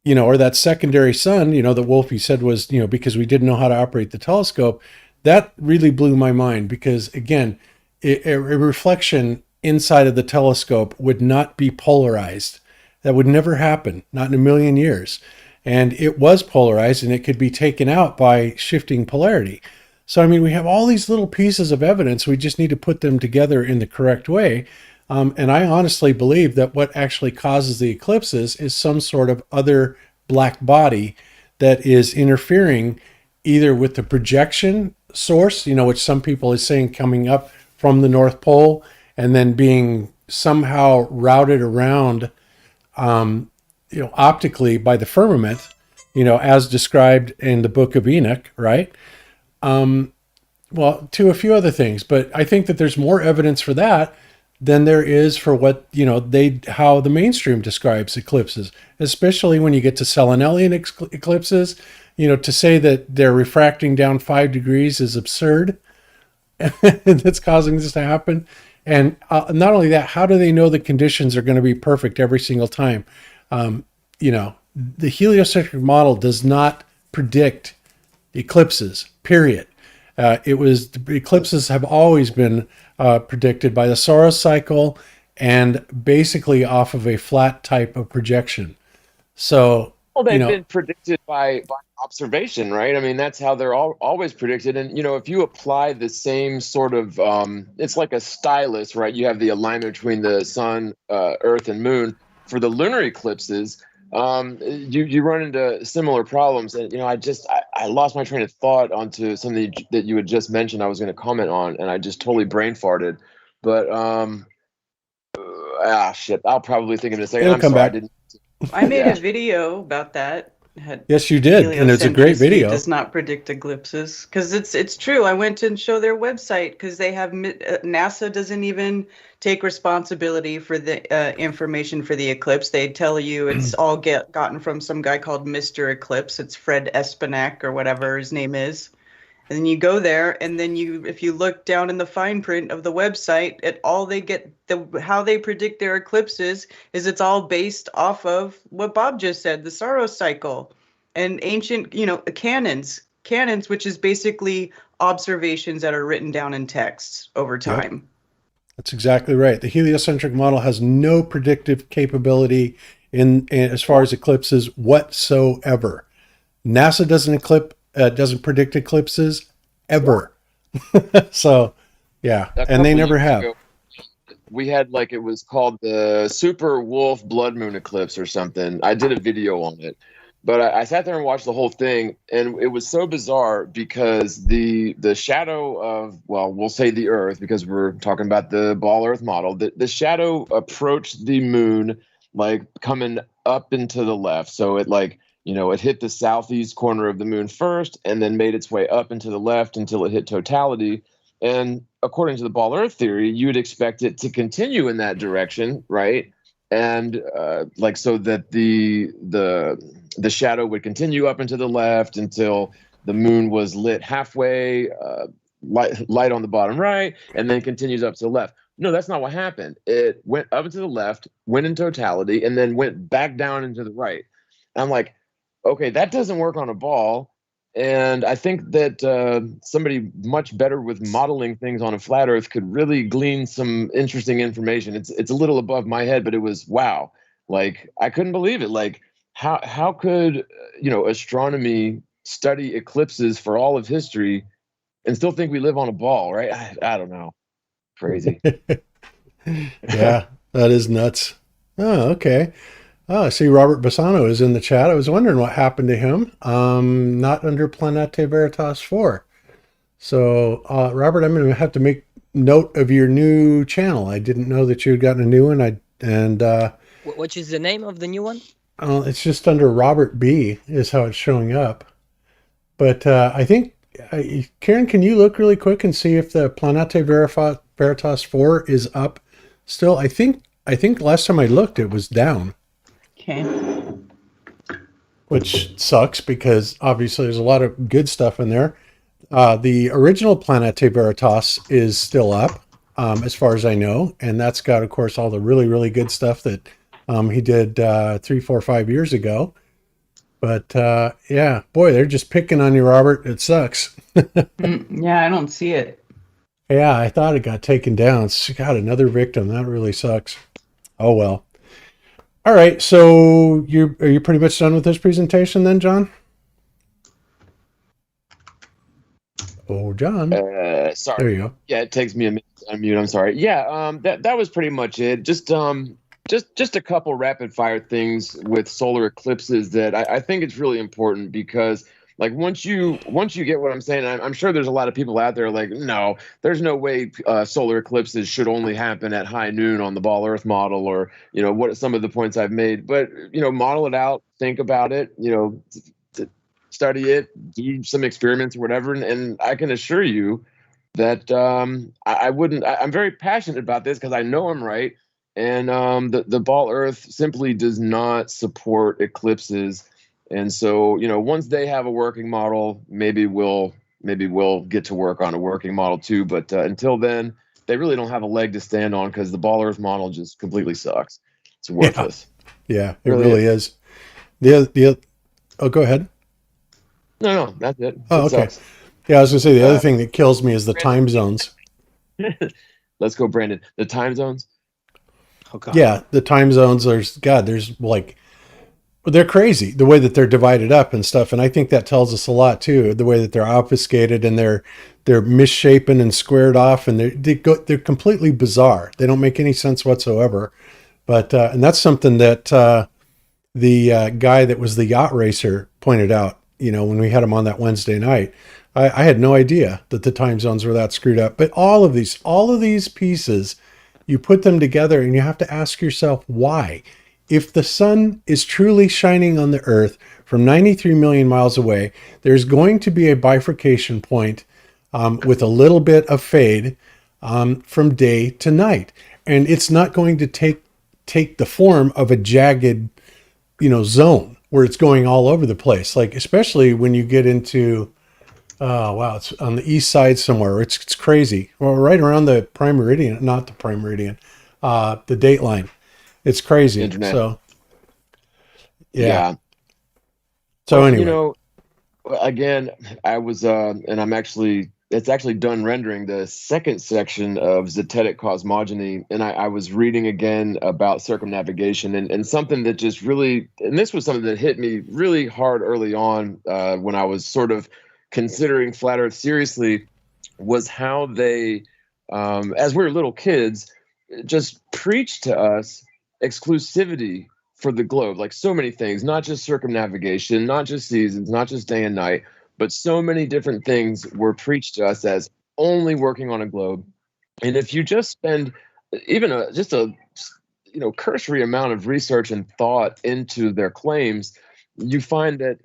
Speaker 5: or that secondary sun, that Wolfie said was, because we didn't know how to operate the telescope, that really blew my mind because again, a reflection inside of the telescope would not be polarized. That would never happen, not in a million years. And it was polarized and it could be taken out by shifting polarity. So, I mean, we have all these little pieces of evidence. We just need to put them together in the correct way. And I honestly believe that what actually causes the eclipses is some sort of other black body that is interfering either with the projection source, which some people are saying coming up from the North Pole and then being somehow routed around, optically by the firmament, as described in the Book of Enoch, right? Well, to a few other things, but I think that there's more evidence for that than there is for what, how the mainstream describes eclipses, especially when you get to Selenelian eclipses, to say that they're refracting down 5 degrees is absurd. That's causing this to happen. And not only that, how do they know the conditions are going to be perfect every single time? The heliocentric model does not predict eclipses, period. Eclipses have always been predicted by the Saros cycle and basically off of a flat type of projection. So,
Speaker 4: well, they've been predicted by observation, right? I mean, that's how they're always predicted. And, if you apply the same sort of, it's like a stylus, right? You have the alignment between the sun, earth, and moon. For the lunar eclipses, you run into similar problems. And, I lost my train of thought onto something that you had just mentioned I was going to comment on, and I just totally brain farted. But, shit, I'll probably think of it in a second.
Speaker 5: It'll come back.
Speaker 9: I made a video about that.
Speaker 5: Yes, you did, and it's a great video.
Speaker 9: Does not predict eclipses because it's true. I went to show their website because they have NASA doesn't even take responsibility for the information for the eclipse. They tell you it's all gotten from some guy called Mr. Eclipse. It's Fred Espenak or whatever his name is. And then you go there, and then if you look down in the fine print of the website, how they predict their eclipses is it's all based off of what Bob just said, the Saros cycle, and ancient, canons, which is basically observations that are written down in texts over time.
Speaker 5: Yep. That's exactly right. The heliocentric model has no predictive capability in as far as eclipses whatsoever. NASA doesn't predict eclipses ever. So, yeah,
Speaker 4: A
Speaker 5: and they
Speaker 4: couple
Speaker 5: never
Speaker 4: years
Speaker 5: have.
Speaker 4: ago, we had like, it was called the Super Wolf Blood Moon Eclipse or something. I did a video on it, but I sat there and watched the whole thing, and it was so bizarre because the shadow of, well, we'll say the Earth because we're talking about the ball Earth model. The shadow approached the moon like coming up and to the left, so it like, it hit the southeast corner of the moon first, and then made its way up and to the left until it hit totality. And according to the ball Earth theory, you would expect it to continue in that direction, right? And like, so that the shadow would continue up and to the left until the moon was lit halfway, light on the bottom right, and then continues up to the left. No, that's not what happened. It went up and to the left, went in totality, and then went back down into the right. And I'm like, okay, that doesn't work on a ball. And I think that somebody much better with modeling things on a flat Earth could really glean some interesting information. It's a little above my head, but it was wow. Like, I couldn't believe it. Like, how could astronomy study eclipses for all of history and still think we live on a ball, right? I don't know. Crazy.
Speaker 5: Yeah, that is nuts. Oh, okay. Oh, I see Robert Bassano is in the chat. I was wondering what happened to him. Not under Planete Veritas 4. So, Robert, I'm going to have to make note of your new channel. I didn't know that you had gotten a new one.
Speaker 8: What is the name of the new one?
Speaker 5: It's just under Robert B is how it's showing up. But I think, Karen, can you look really quick and see if the Planete Veritas 4 is up still? I think last time I looked, it was down.
Speaker 9: Okay.
Speaker 5: Which sucks because obviously there's a lot of good stuff in there. The original Planete Veritas is still up, as far as I know, and that's got, of course, all the really, really good stuff that he did 3, 4, 5 years ago. But yeah, boy, they're just picking on you, Robert. It sucks.
Speaker 9: Yeah, I don't see it.
Speaker 5: Yeah, I thought it got taken down. It's got another victim. That really sucks. Oh well. All right, so are you pretty much done with this presentation then, John? Oh, John.
Speaker 4: Sorry.
Speaker 5: There you go.
Speaker 4: Yeah, it takes me a minute to unmute. I'm sorry. Yeah, that was pretty much it. Just a couple rapid fire things with solar eclipses that I think it's really important because, like, once you get what I'm saying, I'm sure there's a lot of people out there like, no, there's no way solar eclipses should only happen at high noon on the ball Earth model, or what some of the points I've made. But model it out, think about it, study it, do some experiments or whatever, and I can assure you that I'm very passionate about this because I know I'm right, and the ball Earth simply does not support eclipses. And so, once they have a working model, maybe we'll get to work on a working model too. But until then, they really don't have a leg to stand on because the ball Earth model just completely sucks. It's worthless.
Speaker 5: Yeah, it really is. Oh, go ahead.
Speaker 4: No, that's it.
Speaker 5: Oh,
Speaker 4: It
Speaker 5: okay.
Speaker 4: sucks.
Speaker 5: Yeah, I was gonna say the other thing that kills me is the time zones.
Speaker 4: Let's go, Brandon. The time zones.
Speaker 6: Oh, God.
Speaker 5: Yeah, the time zones. There's like, they're crazy the way that they're divided up and stuff, and I think that tells us a lot too. The way that they're obfuscated and they're misshapen and squared off, and they're completely bizarre. They don't make any sense whatsoever. But and that's something that the guy that was the yacht racer pointed out. When we had him on that Wednesday night, I had no idea that the time zones were that screwed up. But all of these pieces, you put them together and you have to ask yourself why. If the sun is truly shining on the Earth from 93 million miles away, there's going to be a bifurcation point with a little bit of fade from day to night. And it's not going to take the form of a jagged, zone where it's going all over the place. Like, especially when you get into, it's on the east side somewhere. It's crazy. Well, right around the prime meridian, not the prime meridian, the date line. It's crazy.
Speaker 4: Internet.
Speaker 5: So, yeah. So
Speaker 4: Well,
Speaker 5: anyway,
Speaker 4: again, I was, and it's actually done rendering the second section of Zetetic cosmogony, and I was reading again about circumnavigation and something that just really, and this was something that hit me really hard early on when I was sort of considering flat Earth seriously, was how they, as we were little kids, just preached to us exclusivity for the globe. Like so many things, not just circumnavigation, not just seasons, not just day and night, but so many different things were preached to us as only working on a globe. And if you just spend even just a cursory amount of research and thought into their claims, you find that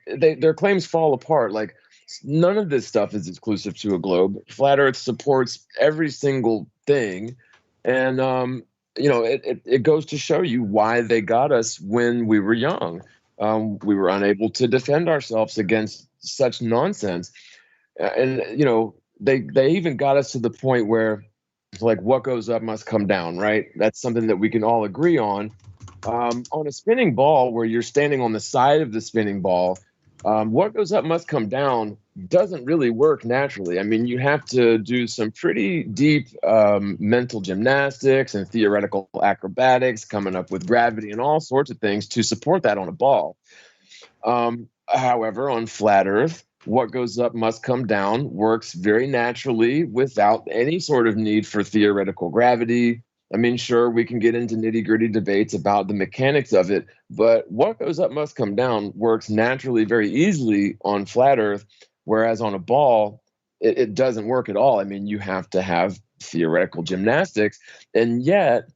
Speaker 4: their claims fall apart. Like none of this stuff is exclusive to a globe. Flat Earth supports every single thing, and it goes to show you why they got us when we were young. We were unable to defend ourselves against such nonsense, and they even got us to the point where, like, what goes up must come down, right? That's something that we can all agree on. On a spinning ball, where you're standing on the side of the spinning ball, what goes up must come down doesn't really work naturally. I mean, you have to do some pretty deep mental gymnastics and theoretical acrobatics, coming up with gravity and all sorts of things to support that on a ball. However, on flat Earth, what goes up must come down works very naturally without any sort of need for theoretical gravity. I mean, sure, we can get into nitty-gritty debates about the mechanics of it, but what goes up must come down works naturally very easily on flat Earth, whereas on a ball, it doesn't work at all. I mean, you have to have theoretical gymnastics, and yet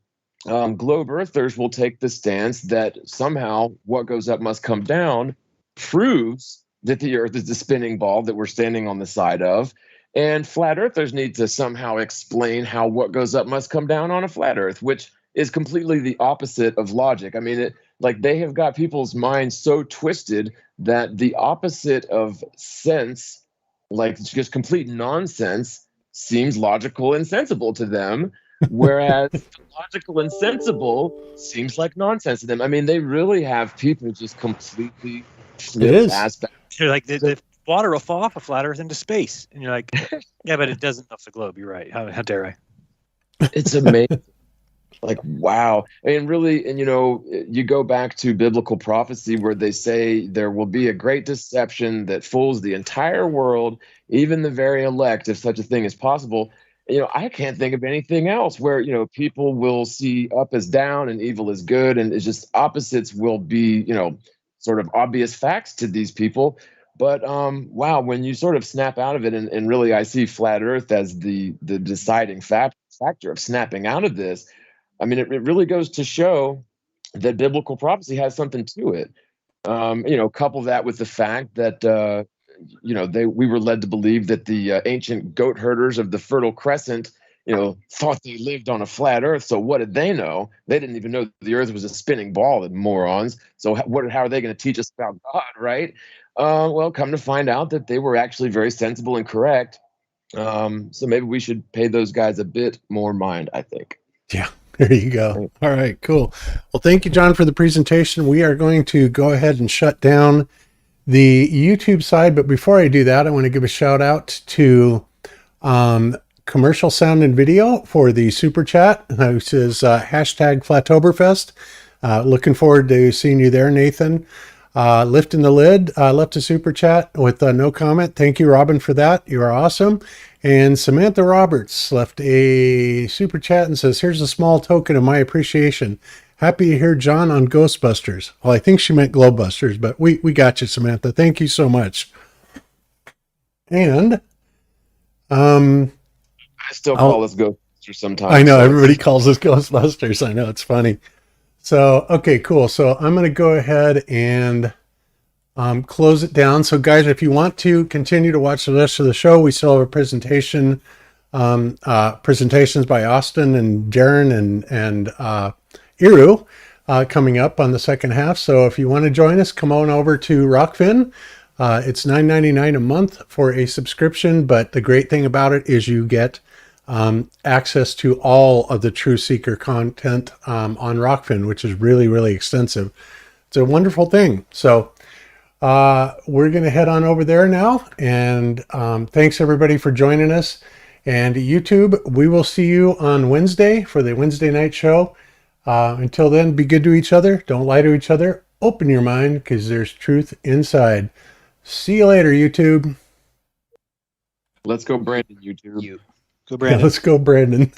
Speaker 4: globe earthers will take the stance that somehow what goes up must come down proves that the Earth is the spinning ball that we're standing on the side of. And flat earthers need to somehow explain how what goes up must come down on a flat Earth, which is completely the opposite of logic. I mean, they have got people's minds so twisted that the opposite of sense, like just complete nonsense, seems logical and sensible to them, whereas logical and sensible seems like nonsense to them. I mean, they really have people just completely flip aspects.
Speaker 6: You're like, the water will fall off a flat Earth into space. And you're like, yeah, but it doesn't off the globe. You're right. How dare I?
Speaker 4: It's amazing. Like, wow. And really, and you go back to biblical prophecy where they say there will be a great deception that fools the entire world, even the very elect, if such a thing is possible. I can't think of anything else where, people will see up as down and evil as good. And it's just opposites will be, sort of obvious facts to these people. But wow, when you sort of snap out of it, and really I see flat Earth as the deciding factor of snapping out of this. I mean, it really goes to show that biblical prophecy has something to it. Couple that with the fact that we were led to believe that the ancient goat herders of the Fertile Crescent, thought they lived on a flat Earth. So what did they know? They didn't even know the Earth was a spinning ball, the morons. So how are they going to teach us about God, right? Well, come to find out that they were actually very sensible and correct. So maybe we should pay those guys a bit more mind, I think.
Speaker 5: Yeah, there you go. All right, cool. Well, thank you, John, for the presentation. We are going to go ahead and shut down the YouTube side. But before I do that, I want to give a shout out to Commercial Sound and Video for the super chat. This is hashtag Flattoberfest. Looking forward to seeing you there, Nathan. Lifting the Lid left a super chat with no comment. Thank you, Robin, for that. You are awesome. And Samantha Roberts left a super chat and says, here's a small token of my appreciation. Happy to hear John on Ghostbusters. Well, I think she meant Globebusters, but we got you, Samantha. Thank you so much. And
Speaker 4: I still call us Ghostbusters sometimes.
Speaker 5: I know, everybody calls us Ghostbusters. I know, it's funny. So, okay, cool. So I'm going to go ahead and close it down. So guys, if you want to continue to watch the rest of the show, we still have a presentation, presentations by Austin and Jeran and Iru coming up on the second half. So if you want to join us, come on over to Rockfin. It's $9.99 a month for a subscription, but the great thing about it is you get access to all of the True Seeker content on Rockfin, which is really, really extensive. It's a wonderful thing. So we're going to head on over there now. And thanks everybody for joining us. And YouTube, we will see you on Wednesday for the Wednesday night show. Until then, be good to each other. Don't lie to each other. Open your mind because there's truth inside. See you later, YouTube.
Speaker 4: Let's go, Brandon. YouTube.
Speaker 6: Go
Speaker 5: Yeah,
Speaker 6: Brandon.
Speaker 5: let's go, Brandon.